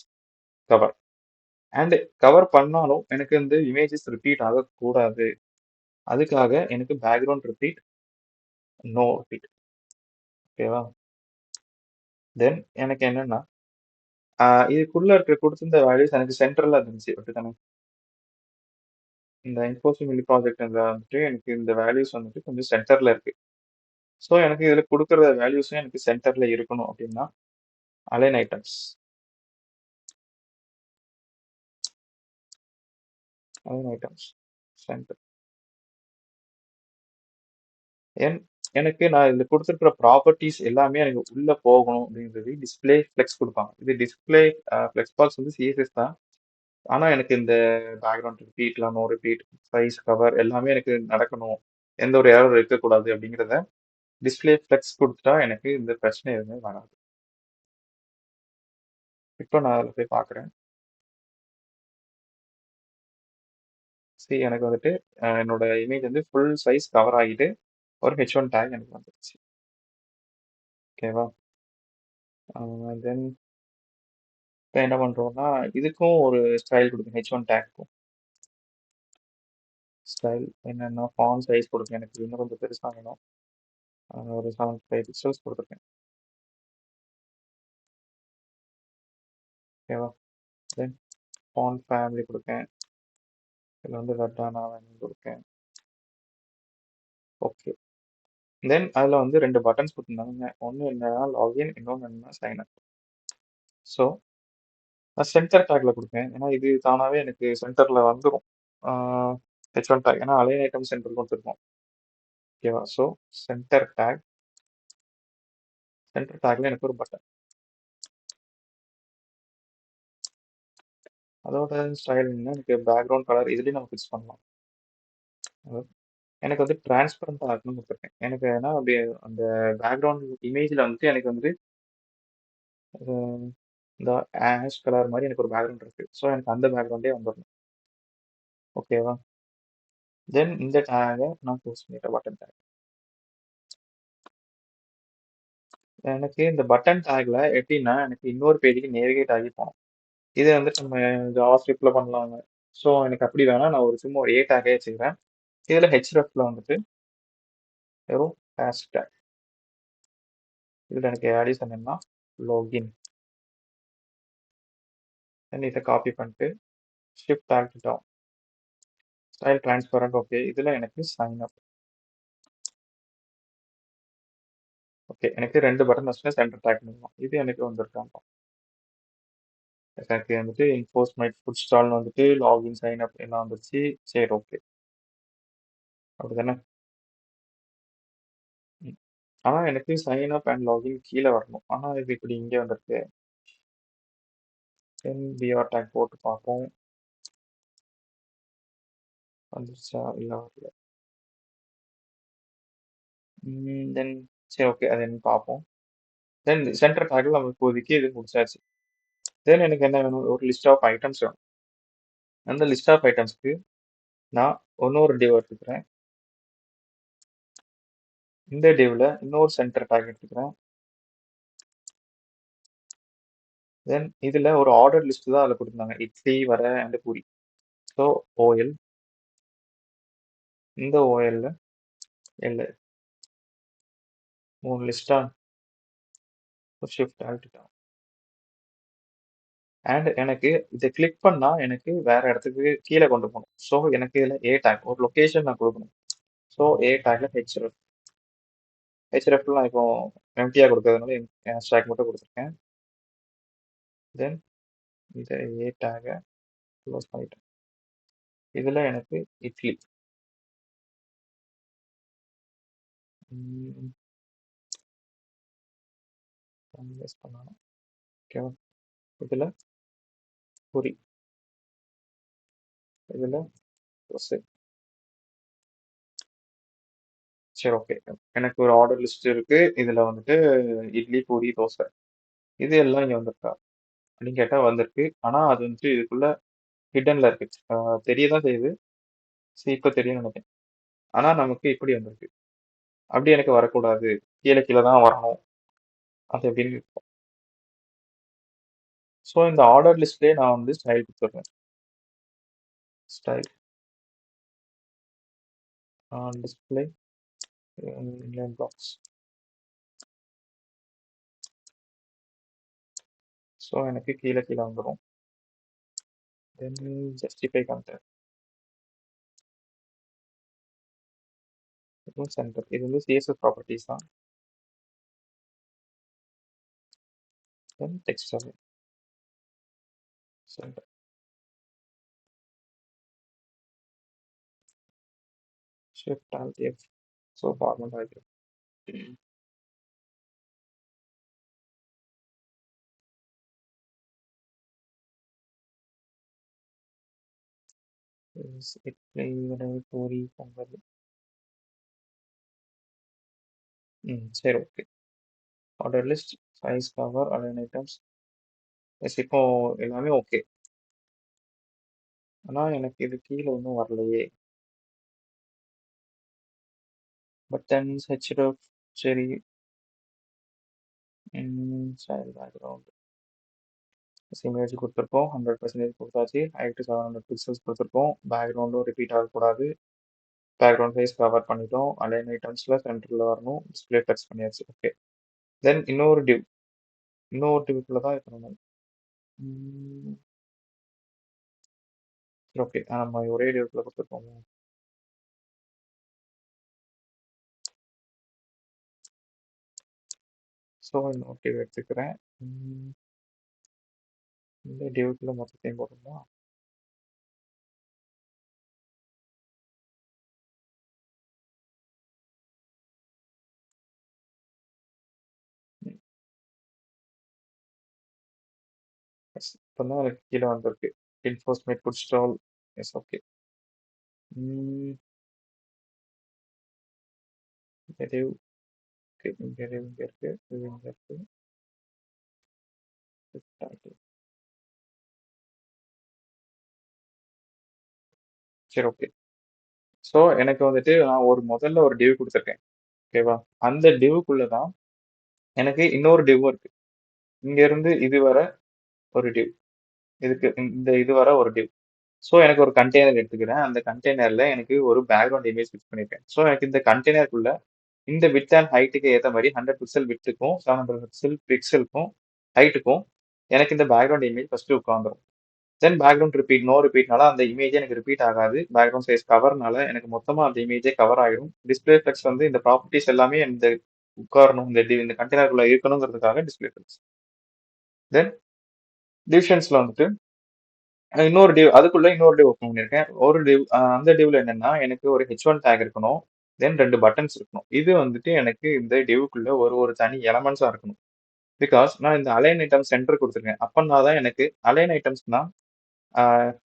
[SPEAKER 1] cover. And cover பண்ணாலும் எனக்கு இந்த இமேஜஸ் ரிப்பீட் ஆகக்கூடாது. அதுக்காக எனக்கு பேக்ரவுண்ட் ரிப்பீட் நோ ரிப்பீட். ஓகேவா? தென் எனக்கு என்னன்னா இதுக்குள்ள இருக்கிற கொடுத்திருந்த வேல்யூஸ் எனக்கு சென்டர்ல இருந்துச்சு. அப்படித்தானே? இந்த இன்ஃபோசிமிலி ப்ராஜெக்ட் வந்துட்டு எனக்கு இந்த வேல்யூஸ் வந்துட்டு கொஞ்சம் சென்டர்ல இருக்கு. ஸோ எனக்கு இதில் கொடுக்குற வேல்யூஸும் எனக்கு சென்டர்ல இருக்கணும் அப்படின்னா align items. Align items center. எனக்கு நான் இதில் கொடுத்துருக்கிற ப்ராப்பர்ட்டிஸ் எல்லாமே எனக்கு உள்ள போகணும் அப்படின்றது டிஸ்பிளே ஃப்ளெக்ஸ் கொடுப்பாங்க. இது டிஸ்பிளே ஃப்ளெக்ஸ் பாக்ஸ் வந்து சிஎஸ்எஸ் தான். ஆனால் எனக்கு இந்த பேக்ரவுண்ட் ரிப்பீட்லாம் நோ ரிப்பீட் சைஸ் கவர் எல்லாமே எனக்கு நடக்கணும். எந்த ஒரு எரர் இருக்கக்கூடாது அப்படிங்கிறத டிஸ்ப்ளே ஃப்ளெக்ஸ் கொடுத்துட்டா எனக்கு இந்த பிரச்சனை எதுவுமே வராது. இப்போ நான் அதில் போய் பார்க்குறேன். சரி, எனக்கு வந்துட்டு என்னோட இமேஜ் வந்து ஃபுல் சைஸ் கவர் ஆகிட்டு ஒரு H1 டேக் எனக்கு வந்துருச்சு. ஓகேவா? தென் இப்போ என்ன பண்ணுறோம்னா இதுக்கும் ஒரு ஸ்டைல் கொடுக்கும். H1 டேக்கும் ஸ்டைல் என்னென்னா ஃபாண்ட் சைஸ் கொடுக்கும். எனக்கு இன்னும் கொஞ்சம் பெருசாக வேணும். ஒரு 75 பிக்சல்ஸ் கொடுத்துருக்கேன். ஓகேவா? தென் ஃபாண்ட் ஃபேமிலி கொடுக்கேன். இதில் வந்து வெட்டானா வேணும் கொடுக்கேன். ஓகே. தென் அதில் வந்து 2 பட்டன்ஸ் கொடுத்துருந்தாங்க. ஒன்று என்னன்னா லாகின், இன்னொன்று என்னன்னா சைன் அப். ஸோ நான் சென்டர் டேக்ல கொடுப்பேன். ஏன்னா இது தானாகவே எனக்கு சென்டரில் வந்துடும். H1 டேக் ஏன்னா அலைன் ஐட்டம் சென்டர் கொடுத்துருக்கோம். ஓகேவா? ஸோ சென்டர் டேக்ல எனக்கு ஒரு பட்டன். அதோட ஸ்டைல் என்ன, எனக்கு பேக்ரவுண்ட் கலர் இதுலேயும் நம்ம ஃபிக்ஸ் பண்ணலாம். எனக்கு வந்து டிரான்ஸ்பரண்டாக இருக்கணும்னு கொடுத்துருக்கேன். எனக்கு ஏன்னா அப்படியே அந்த பேக்ரவுண்ட் இமேஜில் வந்துட்டு எனக்கு வந்து இந்த ஆஷ் கலர் மாதிரி எனக்கு ஒரு பேக்ரவுண்ட் இருக்குது. ஸோ எனக்கு அந்த பேக்ரவுண்டே வந்துடணும். ஓகேவா? தென் இந்த டேகை நான் க்ளோஸ் பண்ணிட்டேன், பட்டன் டேக். எனக்கு இந்த பட்டன் டேக்ல எப்படின்னா எனக்கு இன்னொரு பேஜுக்கு நேவிகேட் ஆகி போகணும். இதை வந்துட்டு நம்ம ஜாவா ஸ்கிரிப்ட்ல பண்ணலாங்க. ஸோ எனக்கு அப்படி வேணா நான் சும்மா ஒரு ஏ டேக்கே வச்சுக்கிறேன். இதில் ஹெச்ரெஃப்ல வந்துட்டு வெறும் ஹேஷ் டேக். இதில் எனக்கு ஆடிஷன் என்ன லாகின். தென் இதை காப்பி பண்ணிட்டு shift tag down. Style transparent. Okay. இதில் எனக்கு சைன் அப். ஓகே. எனக்கு 2 பட்டன் வச்சுட்டு சென்டர் டேக் பண்ணலாம். இது எனக்கு வந்திருக்காங்க. எனக்கு வந்துட்டு இன்ஃபோஸ் மை ஃபுட் ஸ்டால்னு வந்துட்டு லாகின் சைன் அப் எல்லாம் வந்துருச்சு. சரி, ஓகே. அப்படிதானே? ஆனால் எனக்கு சைன் அப் அண்ட் லாகின் கீழே வரணும். ஆனால் இது இப்படி இங்கே வந்திருக்கு. தென் பிஆர் டேக் போட்டு பார்ப்போம். வந்துருச்சா? இல்லை, வரல. தென் சரி, ஓகே. அது என்ன பார்ப்போம். தென் சென்டர் டேக்கில் நம்ம இப்போதைக்கு இது முடிச்சாச்சு. தென் எனக்கு என்ன வேணும், ஒரு லிஸ்ட் ஆஃப் ஐட்டம்ஸ் வேணும். அந்த லிஸ்ட் ஆஃப் ஐட்டம்ஸ்க்கு நான் இன்னொரு டிவ் எடுத்துக்கிறேன். இந்த டிவ்ல இன்னொரு சென்டர் டேக் எடுத்துக்கிறேன். தென் இதில் ஒரு ஆர்டர் லிஸ்ட் தான் அதில் கொடுத்துருந்தாங்க, இட்லி, வடை அண்ட் பூரி. ஸோ ஓஎல், இந்த ஓஎல்ல எல் 3 லிஸ்டா ஷிஃப்ட் ஆகிட்டோம். அண்ட் எனக்கு இதை கிளிக் பண்ணா எனக்கு வேற இடத்துக்கு கீழே கொண்டு போகணும். ஸோ எனக்கு இதில் ஏ டேக் ஒரு லொக்கேஷன் நான் கொடுக்கணும். ஸோ ஏ டேக்ல ஹெச்ரெஃப்ல நான் இப்போ எம்டியாக கொடுக்கறதுனால ஸ்டாக் மட்டும் கொடுத்துருக்கேன். தென் இதை ஏ டேகை க்ளோஸ் பண்ணிட்டேன். இதில் எனக்கு இட்லி பண்ணணும். ஓகேவா? இதில் பூரி, இதில் தோசை. சரி, ஓகே. எனக்கு ஒரு ஆர்டர் லிஸ்ட் இருக்கு. இதில் வந்துட்டு இட்லி, பூரி, தோசை இது எல்லாம் இங்கே வந்திருக்கா அப்படின்னு கேட்டால் வந்திருக்கு. ஆனால் அது வந்துட்டு இதுக்குள்ள ஹிடன்ல இருக்கு. தெரியதான் செய்யுது. சரி, இப்போ தெரியும் நினைக்கிறேன். ஆனால் நமக்கு இப்படி வந்திருக்கு. அப்படி எனக்கு வரக்கூடாது, கீழே கீழே தான் வரணும். அது எப்படின்னு ஸோ இந்த ஆர்டர் லிஸ்ட்லேயே நான் வந்து ஸ்டைல் கொடுத்துருக்கேன். Style display inline box. So எனக்கு கீழே கீழே வந்துடும். Then justify content. இதுவும் சென்டர். இது வந்து சிஎஸ்எஸ் ப்ராப்பர்ட்டிஸ் தான். Then text centre. Shift alt F. So format ஆகிடும். இட்லி, வடை, பூரி, பொங்கல். சரி okay. Order list, size, cover, align items. Yes இப்போ எல்லாமே ஓகே. ஆனா எனக்கு இது கீழே ஒன்றும் வரலையே. பட்டன்ஸ், ஹெச்எஃப், சரி. சரி பேக்ரவுண்ட் இமேஜ் கொடுத்துருக்கோம், 100% கொடுத்தாச்சு. ஹைட்டு 700 பிக்சல்ஸ் கொடுத்துருக்கோம். பேக்ரவுண்டும் ரிப்பீட் ஆகக்கூடாது. பேக்ரவுண்ட் ஃபேஸ் கவர் பண்ணிட்டோம். அலைன் ஐட்டம்ஸில் சென்டரில் வரணும். டிஸ்பிளே டச் பண்ணியாச்சு. ஓகே. தென் இன்னொரு டிவ்க்குள்ள தான் இப்போ நம்ம ஓகே நம்ம ஒரே டிவ்க்குள்ள கொடுத்துருக்கோம். ஸோ இன்னொரு டிவ் எடுத்துக்கிறேன். இந்த டிவ்க்குள்ள மொத்தத்தையும் போடணுமா? எஸ் இப்போ தான் எனக்கு கீழே வந்திருக்கு. இன்ஃபோஸ்மேட் புட்ஸ்டால். Yes okay. இந்த டிவ் ஓகே. இங்கே டிவ் இங்கே இருக்கு, இது இங்கே இருக்கு. சரி ஓகே. ஸோ எனக்கு வந்துட்டு நான் முதல்ல ஒரு டிவ் கொடுத்துருக்கேன். ஓகேவா? அந்த டிவ்க்குள்ள தான் எனக்கு இன்னொரு டிவ் இருக்கு. இங்க இருந்து இது வர ஒரு டிவ், இதுக்கு இந்த இது வர ஒரு டிவ். ஸோ எனக்கு ஒரு கண்டெய்னர் எடுத்துக்கிறேன். அந்த கண்டெய்னர்ல எனக்கு ஒரு பேக்ரவுண்ட் இமேஜ் ஃபிக்ஸ் பண்ணிருக்கேன். ஸோ எனக்கு இந்த கண்டெய்னருக்குள்ள இந்த வித் அண்ட் ஹைட்டுக்கு ஏற்ற மாதிரி 100 பிக்சல் வித்துக்கும் 700 பிக்சல் பிக்சலுக்கும் ஹைட்டுக்கும் எனக்கு இந்த பேக்ரவுண்ட் இமேஜ் ஃபர்ஸ்ட் உட்காந்துரும். தென் பேக்ரவுண்ட் ரிப்பீட் நோ ரிப்பீட்னால அந்த இமேஜே எனக்கு ரிப்பீட் ஆகாது. பேக்ரவுண்ட் சைஸ் கவர்னால எனக்கு மொத்தமா அந்த இமேஜே கவர் ஆகிடும். டிஸ்பிளே ஃபிளெக்ஸ் வந்து இந்த ப்ராப்பர்ட்டிஸ் எல்லாமே இந்த உட்காரணும், இந்த கண்டெய்னருக்குள்ள இருக்கணுங்கிறதுக்காக டிஸ்பிளே ஃபிளெக்ஸ். தென் டிவிஷன்ஸ்ல வந்துட்டு இன்னொரு டிவ் அதுக்குள்ள இன்னொரு டிவ் ஓப்பன் பண்ணியிருக்கேன். ஒரு டிவ் அந்த டிவ்ல என்னன்னா எனக்கு ஒரு H1 டேக் இருக்கணும். தென் 2 பட்டன்ஸ் இருக்கணும். இது வந்துட்டு எனக்கு இந்த டிவ்க்குள்ள ஒரு தனி எலமெண்ட்ஸா இருக்கணும். பிகாஸ் நான் இந்த அலைன் ஐட்டம் சென்டர் கொடுத்துருக்கேன். அப்பன்னா தான் எனக்கு அலைன் ஐட்டம்ஸ்னா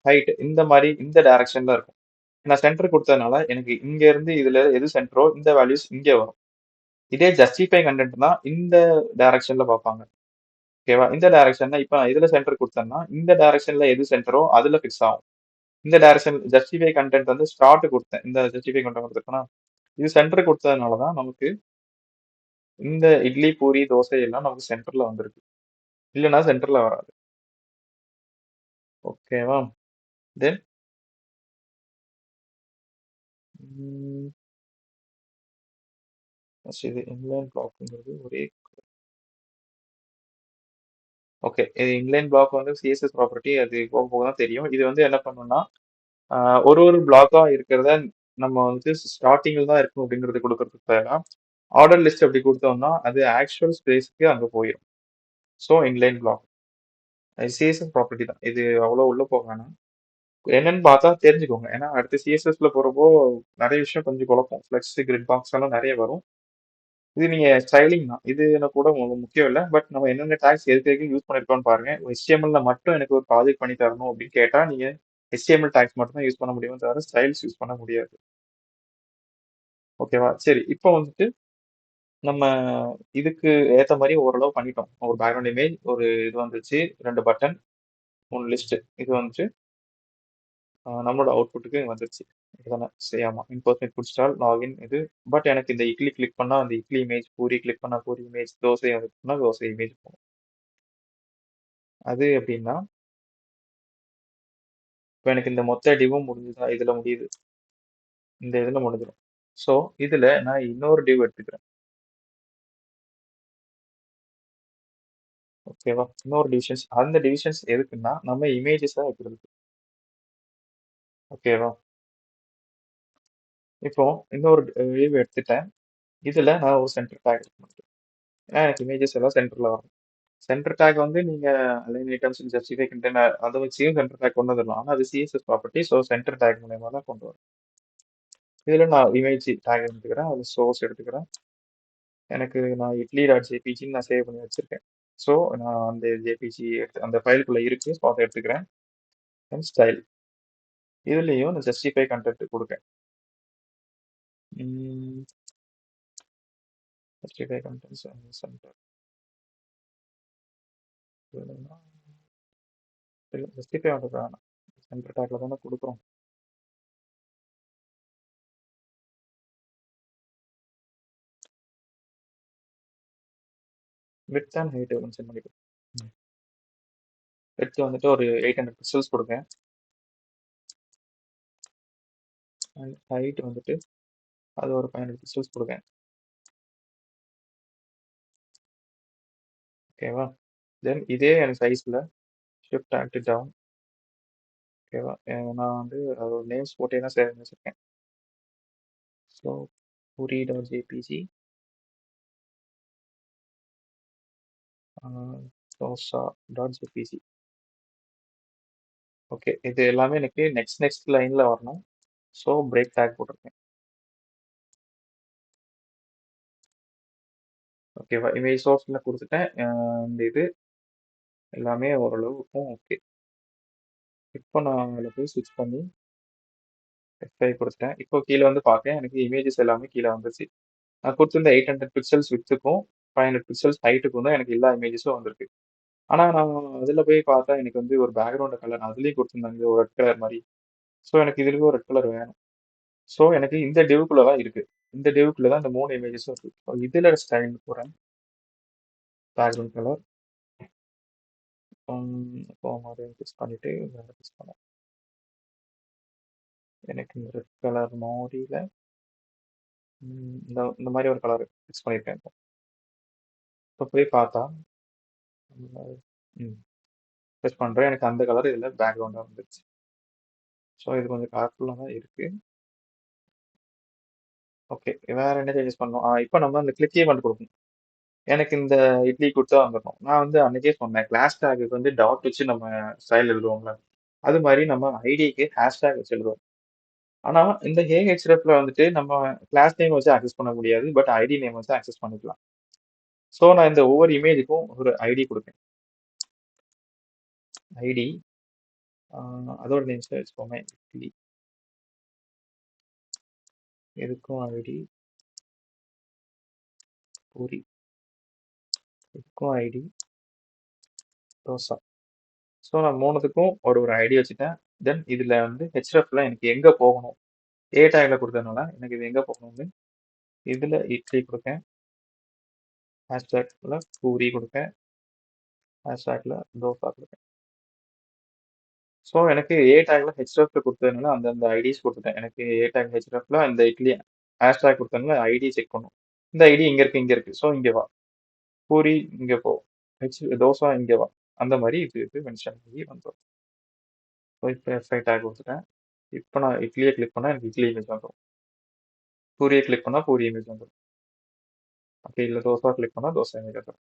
[SPEAKER 1] ஹைட் இந்த மாதிரி இந்த டைரக்ஷன்ல இருக்கும். நான் சென்டர் கொடுத்ததுனால எனக்கு இங்க இருந்து இதுல எது சென்டரோ இந்த வேல்யூஸ் இங்கே வரும். இதே ஜஸ்டிஃபை கண்டென்ட்னா இந்த டைரக்ஷன்ல பார்ப்பாங்க. ஓகேவா? இந்த டைரக்ஷன்ல இப்ப நான் இதுல சென்டர் கொடுத்தேன்னா இந்த டைரக்ஷன்ல எது சென்டரோ அதுல ஃபிக்ஸ் ஆகும். இந்த டைரக்ஷன் ஜஸ்டிஃபை கண்டென்ட் வந்து ஸ்டார்ட் கொடுத்தேன். இந்த ஜஸ்டிஃபை கண்டென்ட் கொடுத்துருக்கேன்னா இது சென்டர் கொடுத்ததுனால தான் நமக்கு இந்த இட்லி, பூரி, தோசை எல்லாம் நமக்கு சென்டர்ல வந்திருக்கு. இல்லைன்னா சென்டர்ல வராது. ஓகேவா? தென் இது இன்லைன் பிளாக்ங்கிறது ஒரே ஓகே. இது இன்லைன் பிளாக் வந்து சிஎஸ்எஸ் ப்ராப்பர்ட்டி அது போக போக தான் தெரியும். இது வந்து என்ன பண்ணணும்னா ஒரு பிளாக்கா இருக்கிறத நம்ம வந்து ஸ்டார்டிங்கில் தான் இருக்கும் அப்படிங்கிறது கொடுக்கறதுக்கு பதிலா ஆர்டர் லிஸ்ட் அப்படி கொடுத்தோம்னா அது ஆக்சுவல் ஸ்பேஸ்க்கு அங்கே போயிடும். So inline black CSS property தான். இது அவ்வளோ உள்ள போக வேணாம். என்னன்னு பார்த்தா தெரிஞ்சுக்கோங்க. ஏன்னா அடுத்து சிஎஸ்எஸ்ல போறப்போ நிறைய விஷயம் கொஞ்சம் குழப்பம். ஃப்ளெக்ஸ், கிரிட் பாக்ஸ் எல்லாம் நிறைய வரும். இது நீங்க ஸ்டைலிங் தான். இது எனக்கு கூட உங்களுக்கு முக்கியம் இல்லை. பட் நம்ம என்னென்ன டேக்ஸ் எதுக்கு யூஸ் பண்ணிருக்கோம்னு பாருங்க. HTML மட்டும் எனக்கு ஒரு ப்ராஜெக்ட் பண்ணி தரணும் அப்படின்னு கேட்டா நீங்க HTML டேக்ஸ் மட்டும் தான் யூஸ் பண்ண முடியும் தவிர ஸ்டைல்ஸ் யூஸ் பண்ண முடியாது. ஓகேவா? சரி. இப்போ வந்துட்டு நம்ம இதுக்கு ஏத்த மாதிரி ஓரளவு பண்ணிட்டோம். ஒரு பேக்ரவுண்ட் இமேஜ், ஒரு இது வந்துச்சு, 2 பட்டன், 3 லிஸ்ட். இது வந்துச்சு நம்மளோட அவுட்புட்டுக்கு வந்துருச்சு. இதுதானே செய்யாமா இன்போர்மேட் ஃபுட் ஸ்டால் லாகின் இது. பட் எனக்கு இந்த இட்லி கிளிக் பண்ணா அந்த இட்லி இமேஜ், பூரி கிளிக் பண்ணா பூரி இமேஜ், தோசை வந்துச்சுன்னா தோசை இமேஜ் போகும். அது எப்படின்னா இப்போ எனக்கு இந்த மொத்த டிவும் முடிஞ்சுதா? இதுல முடியுது. இந்த இதுல முடிஞ்சிடும். ஸோ இதுல நான் இன்னொரு டிவ் எடுத்துக்கிறேன். ஓகேவா? இன்னொரு டிவிஷன்ஸ். அந்த டிவிஷன்ஸ் எதுக்குன்னா நம்ம இமேஜஸா வைக்கிறதுக்கு. ஓகேவா? இப்போ இன்னொரு டிவ் எடுத்துட்டேன். இதுல நான் ஒரு சென்டர் டேக் எடுக்க ஏன்னா எனக்கு இமேஜஸ் எல்லாம் சென்டர்ல வரும். சென்டர் டேக் வந்து நீங்க அலைன் ஐட்டம்ஸ், ஜஸ்டிஃபை கண்டெய்னர் அதை வச்சியும் சென்டர் டேக் கொண்டு வந்துடலாம். ஆனா அது CSS property. So centre take மூலயமா தான் கொண்டு வரும். இதுல நான் இமேஜ் டேக் எடுத்துக்கிறேன். அது சோர்ஸ் எடுத்துக்கிறேன். எனக்கு நான் இட்லி டாட் ஜேபிஜின்னு நான் சேவ் பண்ணி வச்சிருக்கேன். ஸோ நான் அந்த ஜேபிஜி எடுத்து அந்த ஃபைலுக்குள்ள இருக்கு. ஸோ அதை எடுத்துக்கிறேன். அண்ட் ஸ்டைல் இதுலயும் நான் ஜஸ்டிஃபை கண்டென்ட் கொடுக்கேன். HTTP contents center. இல்லை HTTP ஆர்டர் வேணாம். சென்டர் டேக்ல தானே கொடுக்குறோம். விட்த் அண்ட் ஹைட் மென்ஷன் பண்ணிக்கிறோம். விட்த் வந்துட்டு ஒரு 800 பிக்சல்ஸ் கொடுங்க. அண்ட் ஹைட் வந்துட்டு அது ஒரு 500 பிக்சல்ஸ் கொடுங்க. ஓகேவா? தென் இதே எனக்கு சைஸில் ஷிஃப்ட் ஆக்ட் டவுன். ஓகேவா? நான் வந்து அதோட நேம்ஸ் போட்டே தான் சேவ் வச்சுருக்கேன். So puri.jpg dosa.jpg. ஓகே, இது எல்லாமே எனக்கு நெக்ஸ்ட் லைனில் வரணும். ஸோ பிரேக் டேக் போட்டிருக்கேன். ஓகேவா? இமேஜ் சோர்ஸில் கொடுத்துட்டேன். இந்த இது எல்லாமே ஓரளவுக்கும் ஓகே. இப்போ நான் அதில் போய் ஸ்விட்ச் பண்ணி F5 கொடுத்துட்டேன். இப்போ கீழே வந்து பார்க்கேன், எனக்கு இமேஜஸ் எல்லாமே கீழே வந்துருச்சு. நான் கொடுத்துருந்த 800 பிக்சல்ஸ் வித்துக்கும் 500 பிக்சல்ஸ் ஹைட்டுக்கும் தான் எனக்கு எல்லா இமேஜஸும் வந்திருக்கு. ஆனால் நான் அதில் போய் பார்த்தா எனக்கு வந்து ஒரு பேக்ரவுண்ட் கலர் அதுலேயும் கொடுத்துருந்தாங்க, ஒரு ரெட் கலர் மாதிரி. ஸோ எனக்கு இதுலேயும் ஒரு ரெட் கலர் வேணும். ஸோ எனக்கு இந்த டிவ்க்குள்ளே தான் இருக்குது. இந்த டிவ்க்குள்ளே தான் இந்த 3 இமேஜஸும் இருக்குது. ஸோ இதில் ஸ்டைல் போகிறேன். பேக்ரவுண்ட் கலர் இப்போ ஃபிக்ஸ் பண்ணிவிட்டு ஃபிக்ஸ் பண்ணேன். எனக்கு இந்த ரெட் கலர் மாடியில் இந்த மாதிரி ஒரு கலர் ஃபிக்ஸ் பண்ணியிருக்கேன். இப்போ போய் பார்த்தா ப்ரெஸ் பண்ணுறேன், எனக்கு அந்த கலர் இதில் பேக்ரவுண்டாக வந்துருச்சு. ஸோ இது கொஞ்சம் கலர்ஃபுல்லாக தான் இருக்குது. ஓகே, வேறு என்ன சேஞ்சஸ் பண்ணணும்? இப்போ நம்ம அந்த கிளிக் ஈவெண்ட் கொடுக்கணும். எனக்கு இந்த இட்லி கொடுத்தா வந்துடணும். நான் வந்து அன்றைக்கே சொன்னேன், கிளாஸ் டேக்கு வந்து டாட் வச்சு நம்ம ஸ்டைல் எழுதுவோம்ல, அது மாதிரி நம்ம ஐடிக்கு ஹேஷ்டேக் வச்சு எழுதுவோம். ஆனால் இந்த ஹேஹெச்எஃப்ல வந்துட்டு நம்ம கிளாஸ் நேம் வச்சு ஆக்சஸ் பண்ண முடியாது, பட் ஐடி நேம் வச்சு ஆக்சஸ் பண்ணிக்கலாம். ஸோ நான் இந்த ஒவ்வொரு இமேஜுக்கும் ஒரு ஐடி கொடுப்பேன். ஐடி அதோட நேம்ஸ் வச்சுக்கோங்க. இட்லி எதுக்கும் ஐடி, பூரி இதுக்கும் ஐடி, தோசா. ஸோ நான் மூணுத்துக்கும் ஒரு ஒரு ஐடி வச்சுட்டேன். தென் இதில் வந்து ஹெச்எஃப்ல எனக்கு எங்கே போகணும், ஏ டேக்ல கொடுத்ததுனால எனக்கு இது எங்கே போகணும்னு இதில் இட்லி கொடுப்பேன், ஹேஷ்டேக்ல பூரி கொடுப்பேன், ஹேஷ்டேக்ல தோசா கொடுப்பேன். ஸோ எனக்கு ஏ டேக்ல ஹெச்எஃப்ல கொடுத்ததுனால அந்தந்த ஐடிஸ் கொடுத்துட்டேன். எனக்கு ஏ டேக் ஹெச்எஃப்ல அந்த இட்லி ஹேஷ்டேக் கொடுத்ததுனால ஐடி செக் பண்ணும். இந்த ஐடி இங்கே இருக்கு. ஸோ இங்கே வா. பூரி இங்கே போ. தோசா இங்கே வா. அந்த மாதிரி இது மென்ஷன் பண்ணி வந்துடும். ஸோ இப்போ F5 டேக் கொடுத்துட்டேன். இப்போ நான் இட்லியை கிளிக் பண்ணால் எனக்கு இட்லி இமேஜ் வந்துடும். பூரியை கிளிக் பண்ணால் பூரி இமேஜ் வந்துடும். அப்படி இல்லை தோசா கிளிக் பண்ணால் தோசை இமேஜ் வந்துடும்.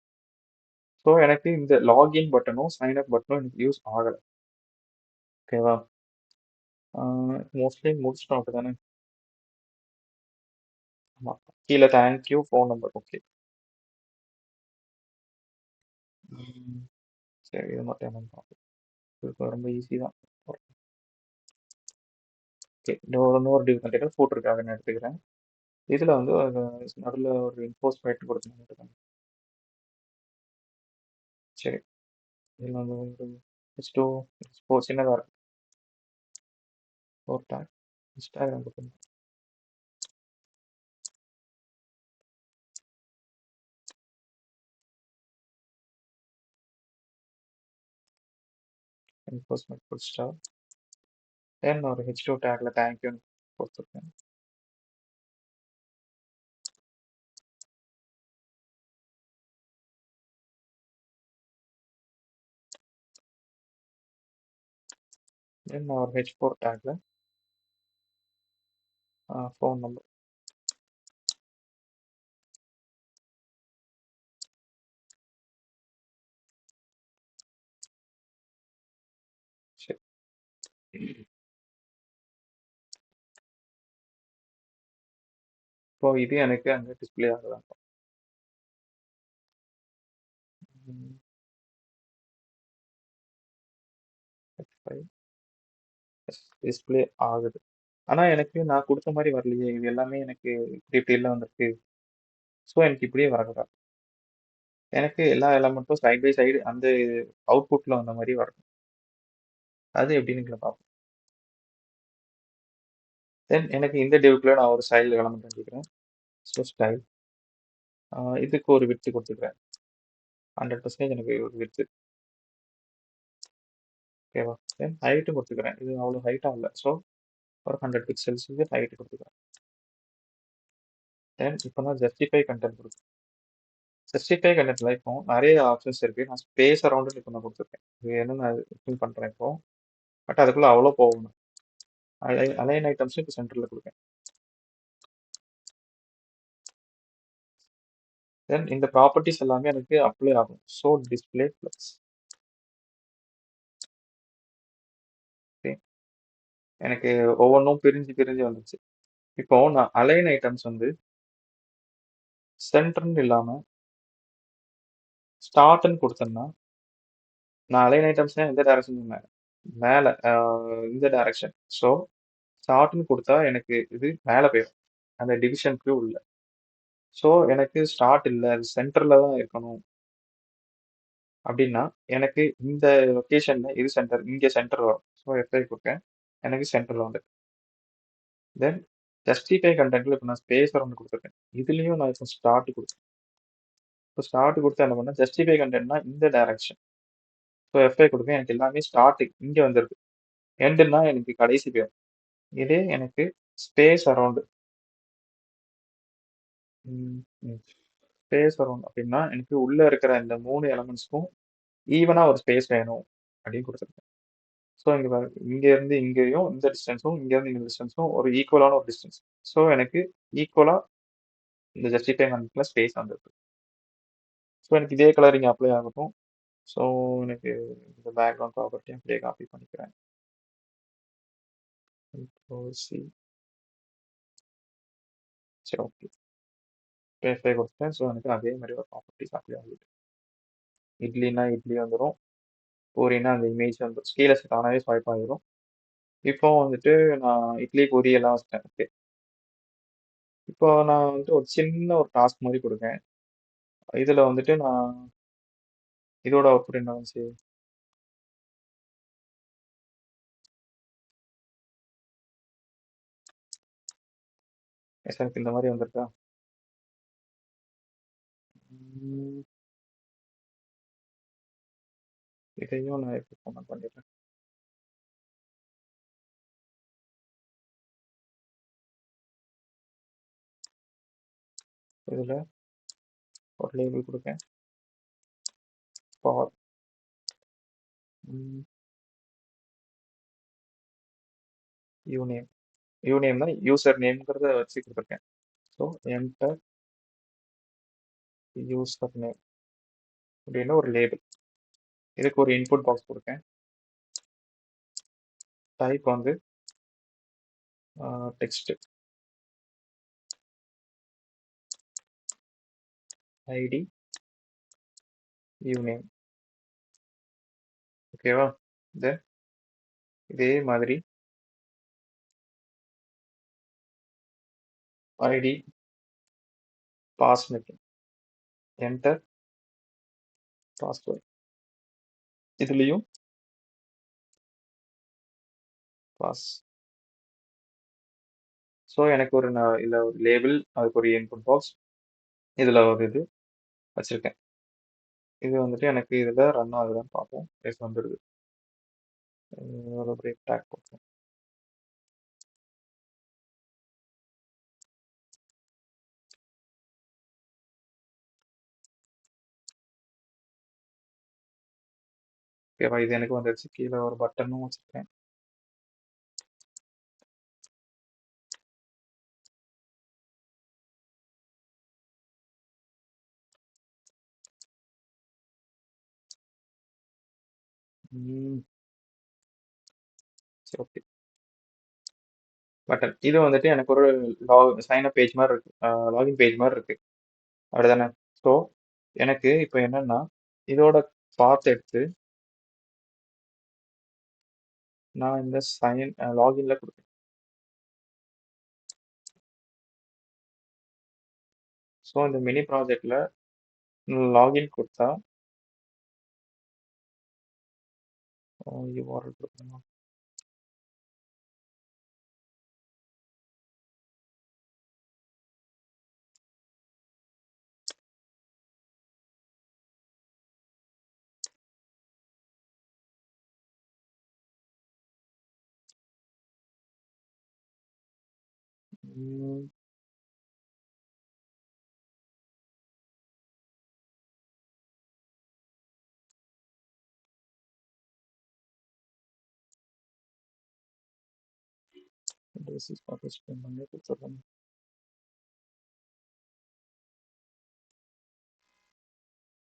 [SPEAKER 1] ஸோ எனக்கு இந்த லாகின் பட்டனும் சைன் அப் பட்டனும் எனக்கு யூஸ் ஆகலை. ஓகேவா? மோஸ்ட்லி முடிச்சிட்டோம் அப்படி தானே? ஆமாம், கீழே தேங்க்யூ ஃபோன் நம்பர். ஓகே, சரி, இது மட்டும் என்னன்னு பார்ப்போம். இது ரொம்ப ஈஸி தான். ஓகே, இன்னொரு டிவ் கண்டெய்னர் ஃபூட்டருக்காக நான் எடுத்துக்கிறேன். இதில் வந்து நடுவில் ஒரு இன்ஃபோஸ்மேட் கொடுத்துருக்காங்க. சரி, இதில் வந்து ஒரு H2 சின்னதாக இருக்கு. ஒரு டேக் இன்ஸ்டாகிராம் கொடுத்துருங்க. இன்ஃபோஸ்மேட் கொடுத்துட்டா தென் ஒரு H2 டேக்ல தேங்க்யூன்னு கொடுத்துருக்கேன். தென் ஒரு H4 டேக்ல ஃபோன் நம்பர். சரி, இப்போ இது எனக்கு அங்கே டிஸ்பிளே ஆகுதான். டிஸ்பிளே ஆகுது. ஆனால் எனக்கு நான் கொடுத்த மாதிரி வரலையே, இது எல்லாமே எனக்கு டீட்டெயிலாக வந்திருக்கு. ஸோ எனக்கு இப்படியே வரக்கூடாது. எனக்கு எல்லா எலமெண்ட்டும் சைடு பை சைடு அந்த அவுட்புட்ல வந்த மாதிரி வரணும். அது எப்படின்னு பார்ப்போம். தென் எனக்கு இந்த டிவ்க்குள்ள நான் ஒரு ஸ்டைல் எலமெண்ட் எடுத்துக்கிறேன். ஸோ ஸ்டைல் இதுக்கு ஒரு விட்த் கொடுத்துக்கிறேன். 100% எனக்கு ஒரு விட்த். ஓகேவா? தென் ஹைட்டும் கொடுத்துக்கிறேன். இது அவ்வளோ ஹைட்டாக இல்லை. ஸோ ஒரு 100 பிக்சல்ஸுக்கு ஹைட் கொடுத்துக்கிறேன். தென் இப்போ நான் ஜஸ்டிஃபை கண்டென்ட் கொடுக்குறேன். ஜஸ்டிஃபை கண்டென்ட்ல இப்போ நிறைய ஆப்ஷன்ஸ் இருக்கு. நான் ஸ்பேஸ் அரௌண்ட் இப்போ நான் கொடுத்துருக்கேன். இது என்ன நான் ஃபில் பண்ணுறேன் இப்போ. பட் அதுக்குள்ள அவ்வளோ போகணும். அலைன் ஐட்டம்ஸும் இப்போ சென்டரில் கொடுக்கேன். தென் இந்த ப்ராப்பர்ட்டிஸ் எல்லாமே எனக்கு அப்ளை ஆகும். So display plus. எனக்கு ஒவ்வொன்றும் பிரிஞ்சு பிரிஞ்சு வந்துச்சு. இப்போ நான் அலைன் ஐட்டம்ஸ் வந்து சென்டர்னு இல்லாமல் ஸ்டார்ட்னு கொடுத்தேன்னா நான் அலைன் ஐட்டம்ஸ்னா எந்த டைரக்ஷன் மேலே இந்த டைரக்ஷன். ஸோ ஸ்டார்ட்னு கொடுத்தா எனக்கு இது மேலே போயிடும் அந்த டிவிஷனுக்கு உள்ள. ஸோ எனக்கு ஸ்டார்ட் இல்லை, அது சென்டரில் தான் இருக்கணும் அப்படின்னா எனக்கு இந்த லொக்கேஷன்ல இது சென்டர், இங்கே சென்டர் வரும். ஸோ எஃப்ஐ கொடுக்கேன், எனக்கு சென்டரில் வந்து. தென் ஜஸ்டிஃபை கண்டென்ட்ல இப்போ நான் ஸ்பேஸ் அரௌண்ட் கொடுத்துருக்கேன். இதுலேயும் நான் இப்போ ஸ்டார்ட் கொடுத்தேன். இப்போ ஸ்டார்ட் கொடுத்தா என்ன பண்ணேன், ஜஸ்டிஃபை கண்டென்ட்னா இந்த டைரக்ஷன். ஸோ எஃப்ஐ கொடுப்பேன், எனக்கு எல்லாமே ஸ்டார்ட் இங்கே வந்துருது. எண்டுன்னா எனக்கு கடைசி போயிடும். இதே எனக்கு ஸ்பேஸ் அரௌண்ட் ஸ்பேஸ் அரௌண்ட் அப்படின்னா எனக்கு உள்ள இருக்கிற இந்த 3 எலமெண்ட்ஸ்க்கும் ஈவனா ஒரு ஸ்பேஸ் வேணும் அப்படின்னு கொடுத்துருக்கேன். ஸோ இங்க இருந்து இங்கேயும் இந்த டிஸ்டன்ஸும் இங்க இருந்து இந்த டிஸ்டன்ஸும் ஒரு ஈக்குவலான ஒரு டிஸ்டன்ஸ். ஸோ எனக்கு ஈக்குவலா இந்த ஜஸ்டிஃபை கண்டென்ட்ல ஸ்பேஸ் வந்துருக்கு. ஸோ எனக்கு இதே கலர் இங்கே அப்ளை ஆகட்டும். ஸோ எனக்கு இந்த பேக்ரவுண்ட் ப்ராப்பர்ட்டி அப்படியே காப்பி பண்ணிக்கிறேன். சரி, ஓகே. பேஸ்டே கொடுத்தேன். ஸோ எனக்கு அதே மாதிரி ஒரு ப்ராப்பர்ட்டிஸ் அப்ளை ஆகுது. இட்லினா இட்லி வந்துடும், பூரினா அந்த இமேஜ் வந்துடும், கீழே தானாகவே ஸ்வைப் ஆகிடும். இப்போ வந்துட்டு நான் இட்லி பூரி எல்லாம் வச்சிட்டேன். ஓகே, இப்போ நான் வந்துட்டு ஒரு சின்ன ஒரு டாஸ்க் மாதிரி கொடுக்கேன். இதில் வந்துட்டு நான் இதோட அவுட்புட் என்ன வந்துச்சு, எனக்கு இந்த மாதிரி வந்திருக்கா. இதையும் நான் இப்போ கமெண்ட் பண்ணிடுறேன். இதில் ஒரு லேபிள் கொடுக்கேன், ஃபார் யூநேம். யூநேம் தான் யூசர் நேம்ங்கிறத வச்சு கொடுத்துருக்கேன். ஸோ என்டர் யூசர் நேம் அப்படின்னு ஒரு லேபிள். இதுக்கு ஒரு இன்புட் பாக்ஸ் கொடுக்கேன். டைப் வந்து டெக்ஸ்ட், ஐடி, யூநேம். ஓகேவா? தென் இதே மாதிரி ஐடி பாஸ்வேர்ட், என்டர் பாஸ்வேர்ட். இதுலேயும் பாஸ். ஸோ எனக்கு ஒரு இதில் ஒரு லேபிள், அதுக்கு ஒரு இன்புட் பாக்ஸ், இதில் ஒரு இது வச்சுருக்கேன். இது வந்துட்டு எனக்கு இதில் ரன் ஆகுதான்னு பார்ப்போம். எஸ், வந்துடுது. ஒரு பிரேக் டேக் போட்டோம். ஓகேவா? இது எனக்கு வந்துடுச்சு. கீழே ஒரு பட்டனும் வச்சுருக்கேன். சரி, ஓகே. பட்டன் இது வந்துட்டு எனக்கு ஒரு சைன் அப் பேஜ் மாதிரி இருக்கு, லாகின் பேஜ் மாதிரி இருக்கு, அப்படிதானே? ஸோ எனக்கு இப்போ என்னன்னா இதோட பாத் எடுத்து நான் இந்த சைன் லாகின்ல கொடுப்பேன். ஸோ இந்த மினி ப்ராஜெக்ட்ல லாகின் கொடுத்தா யூஆர்எல் கொடுக்கணுமா? ம், basis participant பண்ணி கொடுத்துட்றேன்.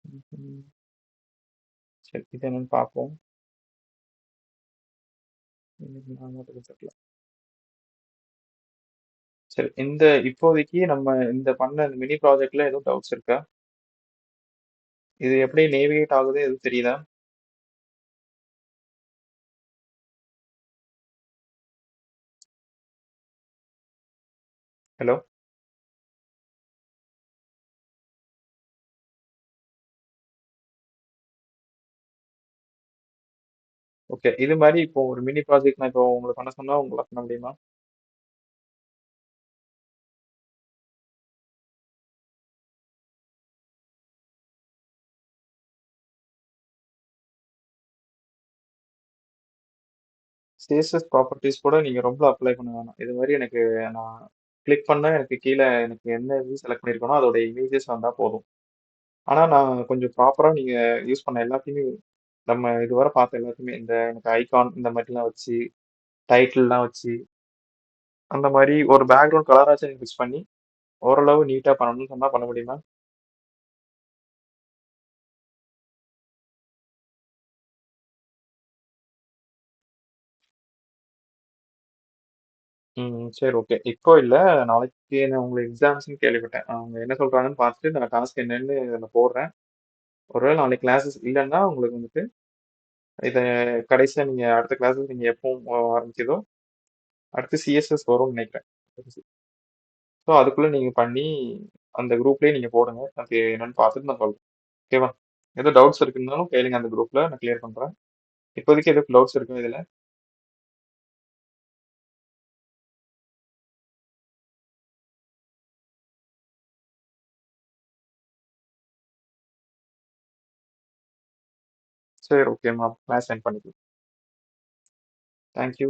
[SPEAKER 1] ம், சரி இது என்னன்னு பார்ப்போம். இன்னைக்கு நான் மட்டும் கொடுத்துருக்கலாம். சரி இந்த இப்போதைக்கு நம்ம இந்த பண்ண இந்த மினி ப்ராஜெக்ட்ல எதுவும் டவுட்ஸ் இருக்கா? இது எப்படி நேவிகேட் ஆகுது எதுவும் தெரியுதா? ஹலோ. ஓகே இது மாதிரி இப்போ ஒரு மினி ப்ராஜெக்ட் நான் இப்போ உங்களுக்கு பண்ண சொன்னா உங்களால பண்ண முடியுமா? சிஎஸ்எஸ் ப்ராப்பர்ட்டிஸ் கூட நீங்க ரொம்ப அப்ளை பண்ண வேணாம். இது மாதிரி எனக்கு நான் கிளிக் பண்ணா எனக்கு கீழே எனக்கு என்ன இது செலக்ட் பண்ணியிருக்கனோ அதோட இமேஜஸ் வந்தா போதும். ஆனா நான் கொஞ்சம் ப்ராப்பரா நீங்க யூஸ் பண்ண எல்லாத்தையுமே நம்ம இதுவரை பார்த்த எல்லாத்தையுமே இந்த எனக்கு ஐகான் இந்த மாதிரிலாம் வச்சு டைட்டில்லாம் வச்சு அந்த மாதிரி ஒரு பேக்ரவுண்ட் கலராச்சும் எனக்கு ஃபிக்ஸ் பண்ணி ஓரளவு நீட்டா பண்ணணும்னு சொன்னா பண்ண முடியுமா? ம் சரி ஓகே. இப்போ இல்ல நாளைக்கு நான் உங்களுக்கு எக்ஸாம்ஸ்னு கேள்விப்பட்டேன். அவங்க என்ன சொல்றாங்கன்னு பார்த்துட்டு நான் டாஸ்க் என்னன்னு நான் போடுறேன். ஒருவேளை நாளைக்கு கிளாஸஸ் இல்லைன்னா உங்களுக்கு வந்துட்டு இதை கடைசியா நீங்க அடுத்த கிளாஸஸ் நீங்க எப்போ ஆரம்பிக்குதோ அடுத்து சிஎஸ்எஸ் வரும்னு நினைக்கிறேன். ஸோ அதுக்குள்ள நீங்க பண்ணி அந்த குரூப்லயே நீங்க போடுங்க. அது என்னன்னு பார்த்துட்டு நான் சொல்றேன். ஓகேவா? ஏதோ டவுட்ஸ் இருக்குன்னாலும் கேளுங்க அந்த குரூப்ல நான் கிளியர் பண்றேன். இப்போதைக்கு எதுவும் டவுட்ஸ் இருக்கும் இதுல? சரி ஓகேம்மா கிளாஸ் சென்ட் பண்ணிக்கலாம். தேங்க்யூ.